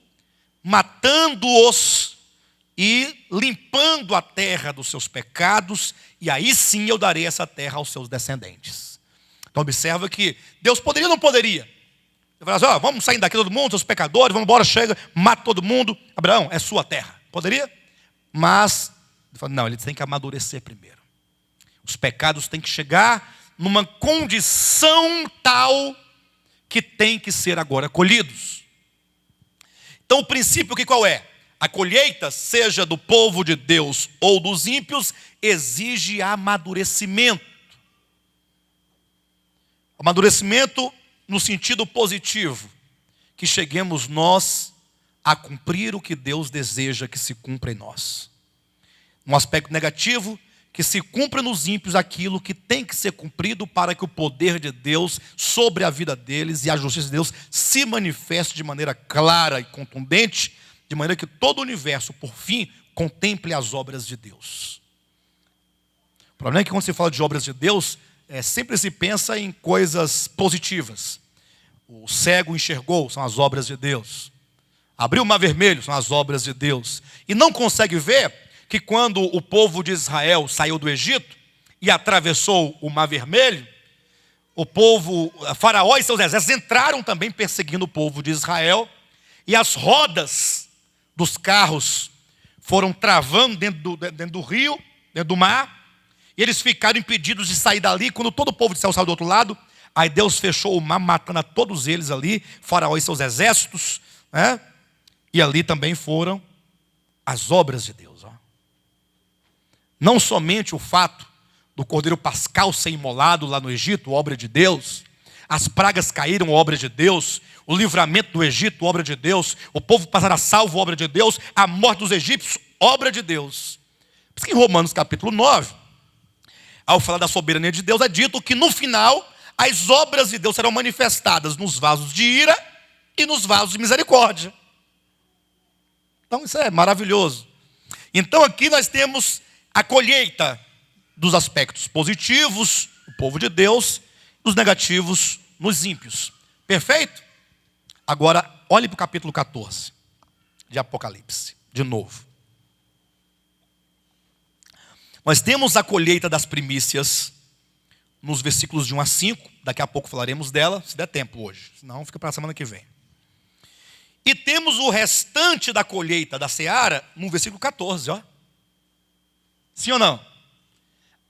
Speaker 1: matando-os e limpando a terra dos seus pecados, e aí sim eu darei essa terra aos seus descendentes. Então observa que Deus poderia ou não poderia? Ele fala assim: vamos sair daqui todo mundo, seus pecadores, vamos embora, chega, mata todo mundo. Abraão, é sua terra. Poderia? Mas, ele fala, não, ele tem que amadurecer primeiro. Os pecados têm que chegar numa condição tal que tem que ser agora colhidos. Então o princípio qual é? A colheita, seja do povo de Deus ou dos ímpios, exige amadurecimento. Amadurecimento no sentido positivo, que cheguemos nós a cumprir o que Deus deseja que se cumpra em nós. No aspecto negativo, que se cumpra nos ímpios aquilo que tem que ser cumprido para que o poder de Deus sobre a vida deles e a justiça de Deus se manifeste de maneira clara e contundente, de maneira que todo o universo, por fim, contemple as obras de Deus. O problema é que quando se fala de obras de Deus, sempre se pensa em coisas positivas. O cego enxergou, são as obras de Deus. Abriu o mar vermelho, são as obras de Deus. E não consegue ver que quando o povo de Israel saiu do Egito e atravessou o mar vermelho, o povo, Faraó e seus exércitos entraram também perseguindo o povo de Israel, e as rodas dos carros foram travando dentro do rio, dentro do mar, e eles ficaram impedidos de sair dali. Quando todo o povo de Israel saiu do outro lado, aí Deus fechou o mar, matando a todos eles ali, Faraó e seus exércitos, né? E ali também foram as obras de Deus. Não somente o fato do cordeiro pascal ser imolado lá no Egito, obra de Deus, as pragas caíram, obra de Deus, o livramento do Egito, obra de Deus, o povo passará salvo, obra de Deus, a morte dos egípcios, obra de Deus. Por isso que em Romanos capítulo 9, ao falar da soberania de Deus, é dito que no final as obras de Deus serão manifestadas nos vasos de ira e nos vasos de misericórdia. Então isso é maravilhoso. Então aqui nós temos a colheita dos aspectos positivos, o povo de Deus, dos negativos, nos ímpios. Perfeito? Agora, olhe para o capítulo 14 de Apocalipse, de novo. Nós temos a colheita das primícias nos versículos de 1 a 5. Daqui a pouco falaremos dela, se der tempo hoje. Senão fica para a semana que vem. E temos o restante da colheita da seara no versículo 14, ó. Sim ou não?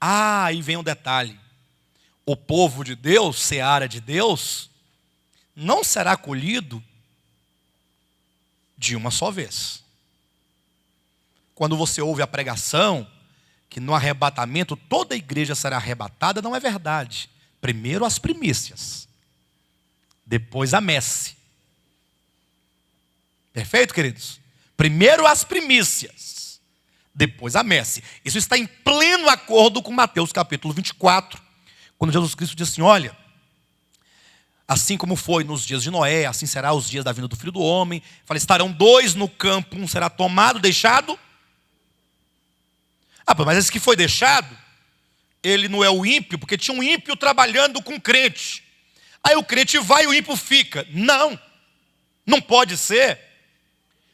Speaker 1: Ah, aí vem um detalhe. O povo de Deus, seara de Deus, não será colhido de uma só vez. Quando você ouve a pregação que no arrebatamento toda a igreja será arrebatada, não é verdade. Primeiro as primícias, depois a messe. Perfeito, queridos? Primeiro as primícias, depois a messe. Isso está em pleno acordo com Mateus capítulo 24, quando Jesus Cristo diz assim: olha, assim como foi nos dias de Noé, assim será os dias da vinda do Filho do Homem. Fala, estarão dois no campo, um será tomado, deixado. Ah, mas esse que foi deixado, ele não é o ímpio, porque tinha um ímpio trabalhando com crente. Aí o crente vai e o ímpio fica. Não, não pode ser.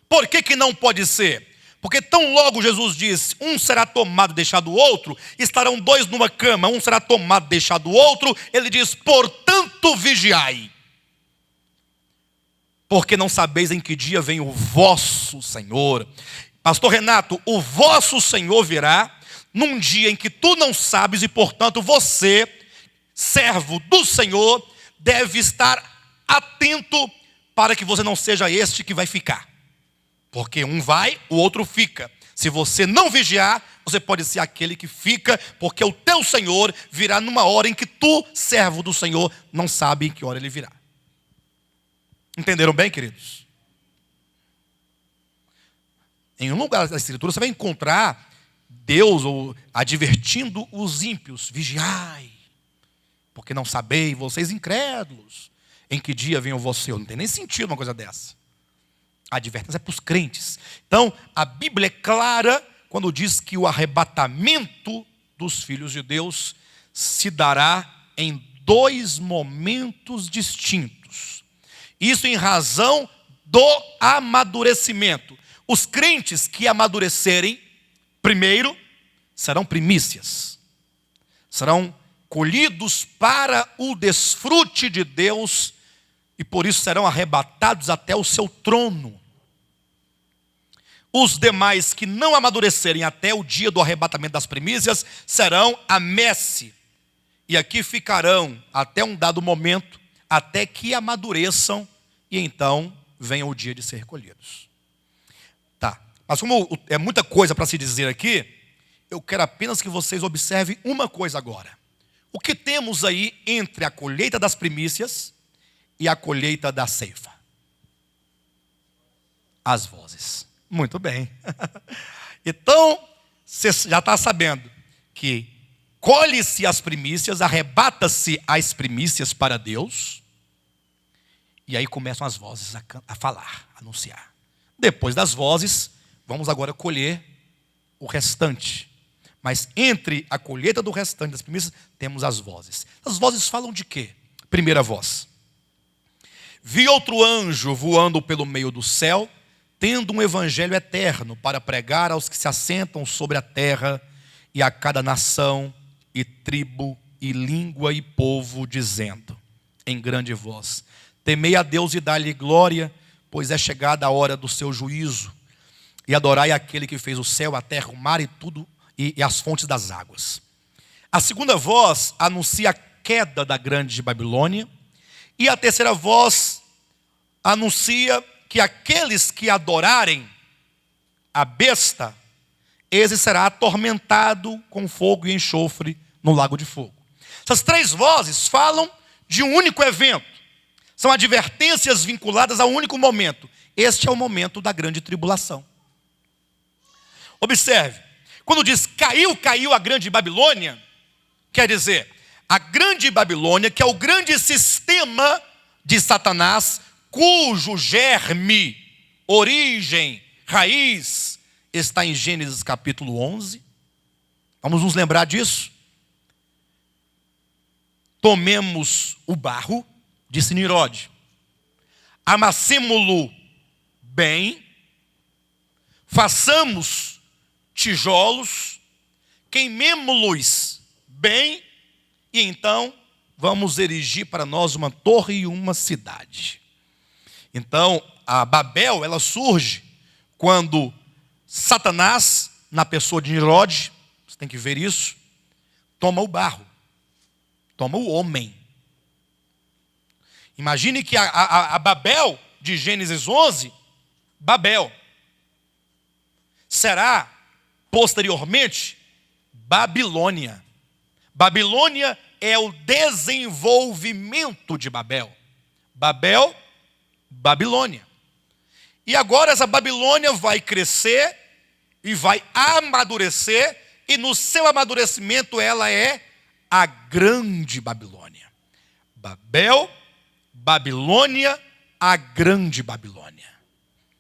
Speaker 1: Por que não pode ser? Porque tão logo Jesus diz, um será tomado e deixado o outro, estarão dois numa cama, um será tomado e deixado o outro, ele diz, portanto vigiai. Porque não sabeis em que dia vem o vosso Senhor. Pastor Renato, o vosso Senhor virá num dia em que tu não sabes e, portanto, você, servo do Senhor, deve estar atento para que você não seja este que vai ficar. Porque um vai, o outro fica. Se você não vigiar, você pode ser aquele que fica, porque o teu Senhor virá numa hora em que tu, servo do Senhor, não sabe em que hora ele virá. Entenderam bem, queridos? Em um lugar da Escritura você vai encontrar Deus advertindo os ímpios: vigiai, porque não sabeis, vocês incrédulos, em que dia vem o vosso Senhor. Não tem nem sentido uma coisa dessa. A advertência é para os crentes. Então, a Bíblia é clara quando diz que o arrebatamento dos filhos de Deus se dará em dois momentos distintos. Isso em razão do amadurecimento. Os crentes que amadurecerem, primeiro, serão primícias. Serão colhidos para o desfrute de Deus e por isso serão arrebatados até o seu trono. Os demais que não amadurecerem até o dia do arrebatamento das primícias serão a messe. E aqui ficarão até um dado momento, até que amadureçam e então venha o dia de ser recolhidos. Tá, mas como é muita coisa para se dizer aqui, eu quero apenas que vocês observem uma coisa agora. O que temos aí entre a colheita das primícias e a colheita da ceifa? As vozes. Muito bem. Então, você já está sabendo que colhe-se as primícias, arrebata-se as primícias para Deus, e aí começam as vozes a falar, a anunciar. Depois das vozes, vamos agora colher o restante. Mas entre a colheita do restante das primícias, temos as vozes. As vozes falam de quê? Primeira voz: vi outro anjo voando pelo meio do céu, tendo um evangelho eterno para pregar aos que se assentam sobre a terra e a cada nação e tribo e língua e povo, dizendo em grande voz: temei a Deus e dai-lhe glória, pois é chegada a hora do seu juízo, e adorai aquele que fez o céu, a terra, o mar e tudo, e as fontes das águas. A segunda voz anuncia a queda da grande Babilônia, e a terceira voz anuncia que aqueles que adorarem a besta, esse será atormentado com fogo e enxofre no lago de fogo. Essas três vozes falam de um único evento. São advertências vinculadas a um único momento. Este é o momento da grande tribulação. Observe, quando diz caiu a grande Babilônia, quer dizer, a grande Babilônia, que é o grande sistema de Satanás, cujo germe, origem, raiz, está em Gênesis capítulo 11. Vamos nos lembrar disso? Tomemos o barro, disse Nimrod, amassemo-lo bem, façamos tijolos, queimemo-los bem, e então vamos erigir para nós uma torre e uma cidade. Então, a Babel, ela surge quando Satanás, na pessoa de Nimrod, você tem que ver isso, toma o barro, toma o homem. Imagine que a Babel, de Gênesis 11, Babel, será, posteriormente, Babilônia. Babilônia é o desenvolvimento de Babel. Babel, Babilônia. E agora essa Babilônia vai crescer e vai amadurecer, e no seu amadurecimento ela é a grande Babilônia. Babel, Babilônia, a grande Babilônia.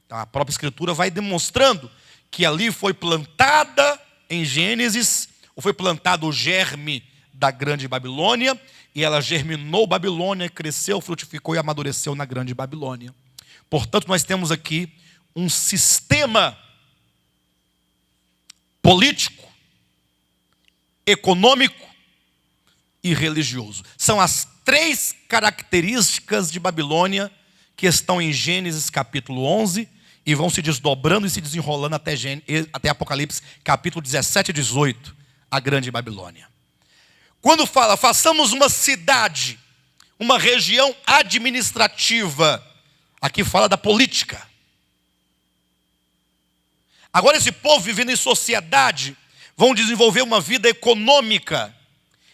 Speaker 1: Então a própria Escritura vai demonstrando que ali foi plantada em Gênesis, ou foi plantado o germe da grande Babilônia, e ela germinou Babilônia, cresceu, frutificou e amadureceu na grande Babilônia. Portanto, nós temos aqui um sistema político, econômico e religioso. São as três características de Babilônia que estão em Gênesis capítulo 11 e vão se desdobrando e se desenrolando até Apocalipse capítulo 17 e 18, a grande Babilônia. Quando fala, façamos uma cidade, uma região administrativa, aqui fala da política. Agora esse povo vivendo em sociedade, vão desenvolver uma vida econômica.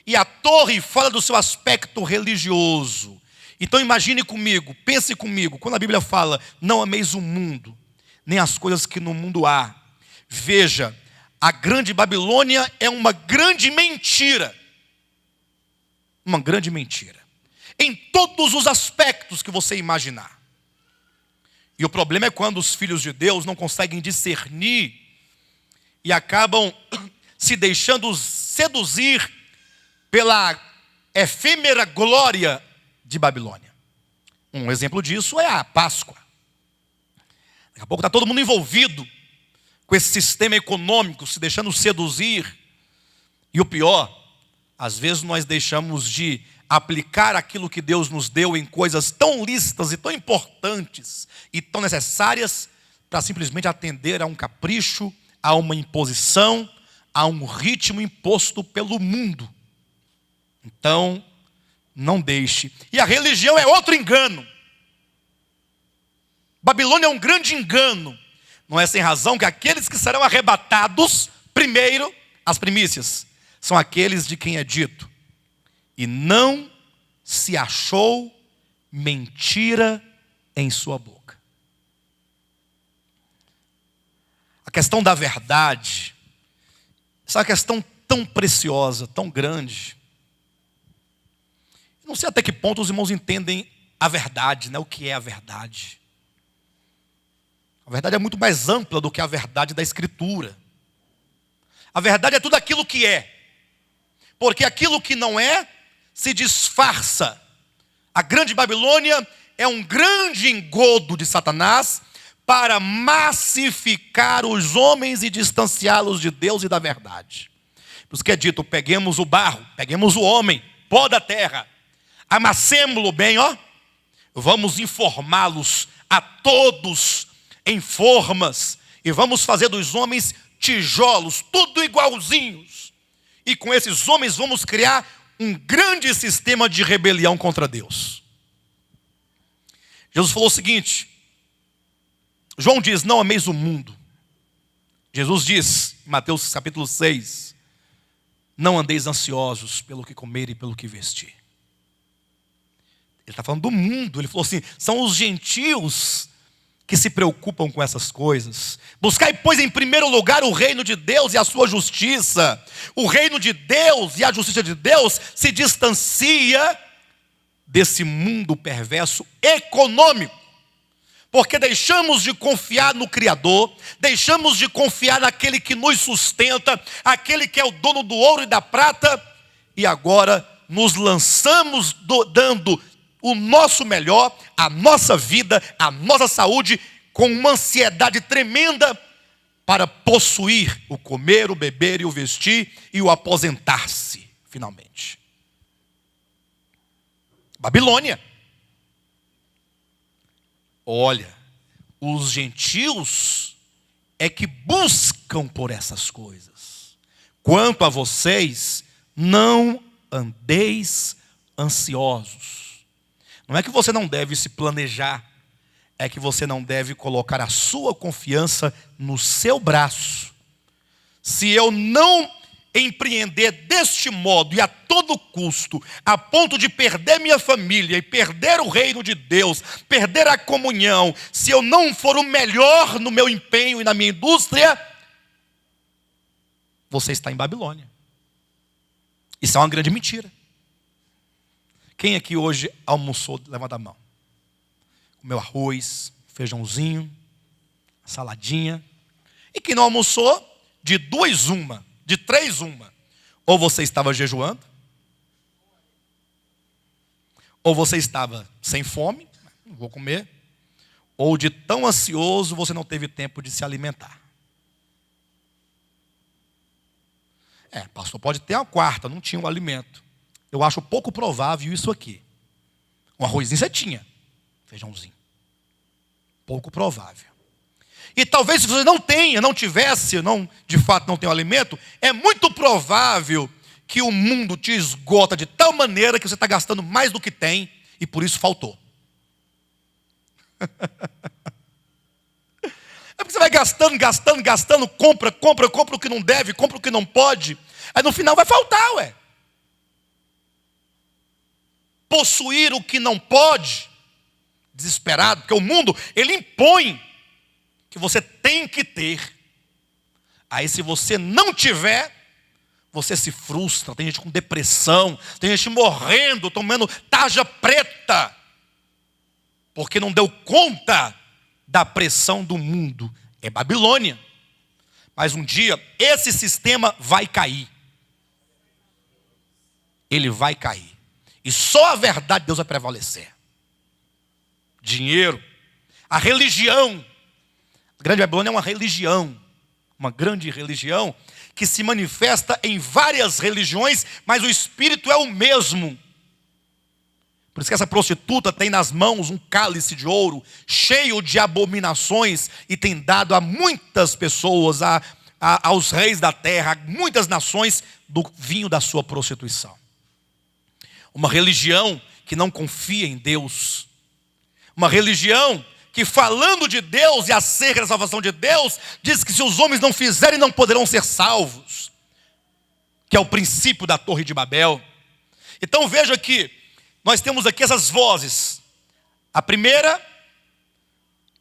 Speaker 1: E a torre fala do seu aspecto religioso. Então imagine comigo, pense comigo, quando a Bíblia fala, não ameis o mundo, nem as coisas que no mundo há. Veja, a grande Babilônia é uma grande mentira. Uma grande mentira. Em todos os aspectos que você imaginar. E o problema é quando os filhos de Deus não conseguem discernir e acabam se deixando seduzir pela efêmera glória de Babilônia. Um exemplo disso é a Páscoa. Daqui a pouco está todo mundo envolvido com esse sistema econômico, se deixando seduzir. E o pior, às vezes nós deixamos de aplicar aquilo que Deus nos deu em coisas tão lícitas e tão importantes e tão necessárias para simplesmente atender a um capricho, a uma imposição, a um ritmo imposto pelo mundo. Então, não deixe. E a religião é outro engano. Babilônia é um grande engano. Não é sem razão que aqueles que serão arrebatados, primeiro, as primícias, são aqueles de quem é dito: e não se achou mentira em sua boca. A questão da verdade, essa é uma questão tão preciosa, tão grande. Não sei até que ponto os irmãos entendem a verdade, né? O que é a verdade. A verdade é muito mais ampla do que a verdade da Escritura. A verdade é tudo aquilo que é. Porque aquilo que não é, se disfarça. A grande Babilônia é um grande engodo de Satanás para massificar os homens e distanciá-los de Deus e da verdade. Por isso que é dito, peguemos o barro, peguemos o homem, pó da terra, amassemo-lo bem, vamos informá-los a todos em formas, e vamos fazer dos homens tijolos, tudo igualzinhos. E com esses homens vamos criar um grande sistema de rebelião contra Deus. Jesus falou o seguinte, João diz, não ameis o mundo. Jesus diz, em Mateus capítulo 6, não andeis ansiosos pelo que comer e pelo que vestir. Ele está falando do mundo, ele falou assim, são os gentios que se preocupam com essas coisas. Buscai, pois, em primeiro lugar o reino de Deus e a sua justiça. O reino de Deus e a justiça de Deus se distancia desse mundo perverso econômico. porque deixamos de confiar no Criador, deixamos de confiar naquele que nos sustenta, aquele que é o dono do ouro e da prata, e agora nos lançamos dando o nosso melhor, a nossa vida, a nossa saúde, com uma ansiedade tremenda para possuir o comer, o beber e o vestir e o aposentar-se, finalmente. Babilônia. Olha, os gentios é que buscam por essas coisas. Quanto a vocês, não andeis ansiosos. Não é que você não deve se planejar, é que você não deve colocar a sua confiança no seu braço. Se eu não empreender deste modo e a todo custo, a ponto de perder minha família e perder o reino de Deus, perder a comunhão, se eu não for o melhor no meu empenho e na minha indústria, você está em Babilônia. Isso é uma grande mentira. Quem aqui hoje almoçou? Levanta a mão. Comeu arroz, feijãozinho, saladinha. E quem não almoçou, de 2 uma, de 3 uma. Ou você estava jejuando, ou você estava sem fome, não vou comer, ou de tão ansioso você não teve tempo de se alimentar. Pastor, pode ter a quarta, não tinha um alimento. Eu acho pouco provável isso aqui. Um arrozinho você tinha, feijãozinho. Pouco provável. E talvez se você não tivesse, de fato não tem o alimento, é muito provável que o mundo te esgota de tal maneira que você está gastando mais do que tem e por isso faltou. É porque você vai gastando, compra o que não deve, compra o que não pode. Aí no final vai faltar, Possuir o que não pode, desesperado, porque o mundo, ele impõe que você tem que ter. Aí se você não tiver, você se frustra. Tem gente com depressão, tem gente morrendo, tomando tarja preta, porque não deu conta da pressão do mundo. É Babilônia. Mas um dia esse sistema vai cair. Ele vai cair. E só a verdade de Deus vai prevalecer. Dinheiro, a religião. A grande Babilônia é uma religião. Uma grande religião que se manifesta em várias religiões, mas o espírito é o mesmo. Por isso que essa prostituta tem nas mãos um cálice de ouro cheio de abominações e tem dado a muitas pessoas, aos reis da terra, a muitas nações, do vinho da sua prostituição. Uma religião que não confia em Deus. Uma religião que, falando de Deus e acerca da salvação de Deus, diz que se os homens não fizerem, não poderão ser salvos. Que é o princípio da Torre de Babel. Então veja que nós temos aqui essas vozes. A primeira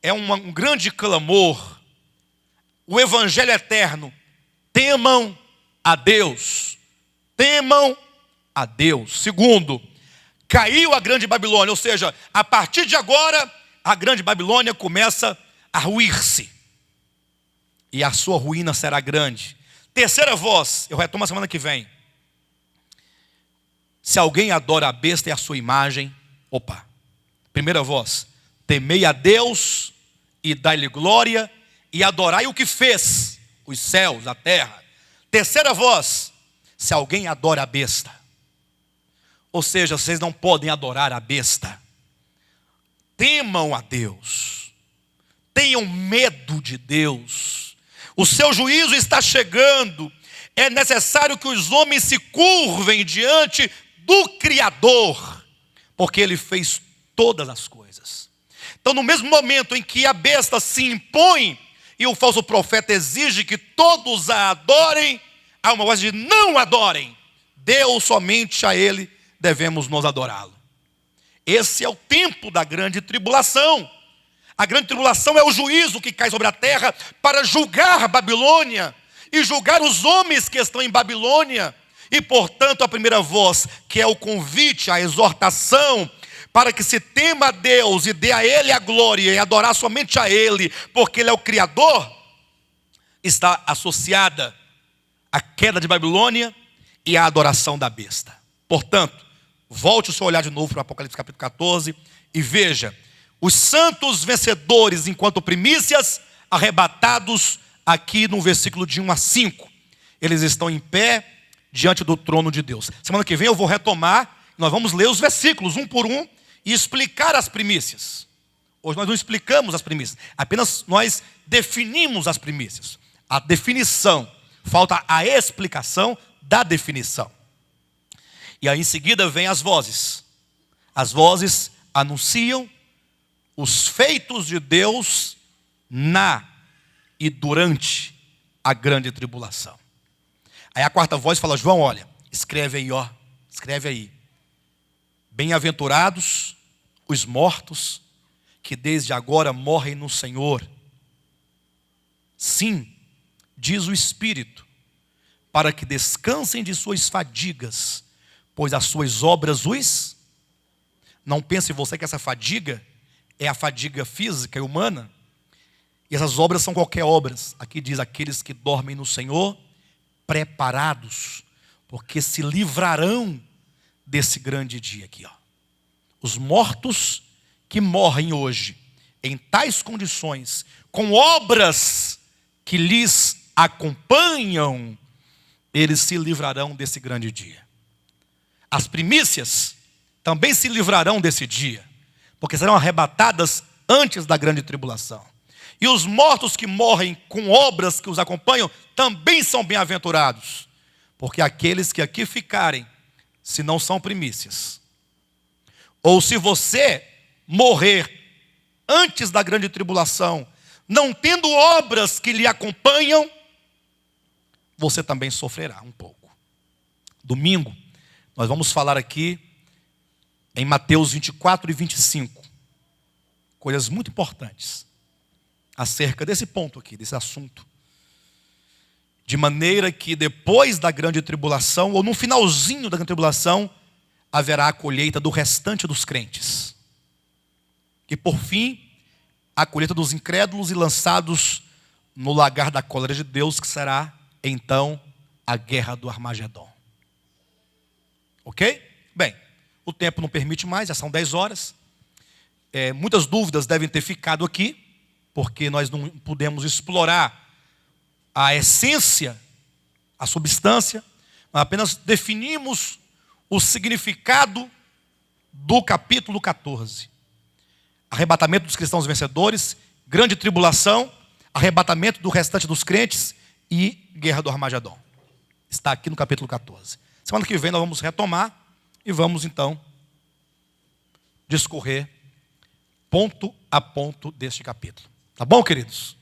Speaker 1: é um grande clamor. O evangelho eterno. Temam a Deus. Temam a Deus. Segundo, caiu a grande Babilônia. Ou seja, a partir de agora, a grande Babilônia começa a ruir-se. E a sua ruína será grande. Terceira voz, eu retomo a semana que vem. Se alguém adora a besta e a sua imagem, primeira voz, temei a Deus e dai-lhe glória e adorai o que fez, os céus, a terra. Terceira voz, se alguém adora a besta. Ou seja, vocês não podem adorar a besta. Temam a Deus. Tenham medo de Deus. O seu juízo está chegando. É necessário que os homens se curvem diante do Criador, porque Ele fez todas as coisas. Então, no mesmo momento em que a besta se impõe e o falso profeta exige que todos a adorem, há uma voz de não adorem. Deus, somente a Ele devemos nós adorá-lo. Esse é o tempo da grande tribulação. A grande tribulação é o juízo que cai sobre a terra para julgar Babilônia e julgar os homens que estão em Babilônia. E portanto a primeira voz, que é o convite, a exortação para que se tema a Deus e dê a Ele a glória e adorar somente a Ele, porque Ele é o Criador, está associada à queda de Babilônia e à adoração da besta. Portanto, volte o seu olhar de novo para o Apocalipse capítulo 14 e veja, os santos vencedores enquanto primícias, arrebatados aqui no versículo de 1 a 5. Eles estão em pé diante do trono de Deus. Semana que vem eu vou retomar, nós vamos ler os versículos um por um e explicar as primícias. Hoje nós não explicamos as primícias, apenas nós definimos as primícias. A definição, falta a explicação da definição. E aí em seguida vem as vozes. As vozes anunciam os feitos de Deus na e durante a grande tribulação. Aí a quarta voz fala, João, olha, escreve aí, ó, escreve aí. Bem-aventurados os mortos que desde agora morrem no Senhor. Sim, diz o Espírito, para que descansem de suas fadigas, pois as suas obras os... Não pense você que essa fadiga é a fadiga física e humana. E essas obras são qualquer obras. Aqui diz, aqueles que dormem no Senhor, preparados, porque se livrarão desse grande dia aqui, ó. Os mortos que morrem hoje, em tais condições, com obras que lhes acompanham, eles se livrarão desse grande dia. As primícias também se livrarão desse dia, porque serão arrebatadas antes da grande tribulação. E os mortos que morrem com obras que os acompanham também são bem-aventurados, porque aqueles que aqui ficarem, se não são primícias, ou se você morrer antes da grande tribulação, não tendo obras que lhe acompanham, você também sofrerá um pouco. Domingo, nós vamos falar aqui em Mateus 24 e 25, coisas muito importantes acerca desse ponto aqui, desse assunto. De maneira que depois da grande tribulação, ou no finalzinho da grande tribulação, haverá a colheita do restante dos crentes. E por fim, a colheita dos incrédulos e lançados no lagar da cólera de Deus, que será então a guerra do Armagedon. Ok? Bem, o tempo não permite mais, já são 10 horas. Muitas dúvidas devem ter ficado aqui, porque nós não podemos explorar a essência, a substância, mas apenas definimos o significado do capítulo 14. Arrebatamento dos cristãos vencedores, grande tribulação, arrebatamento do restante dos crentes e guerra do Armagedon. Está aqui no capítulo 14. Semana que vem nós vamos retomar e vamos então discorrer ponto a ponto deste capítulo. Tá bom, queridos?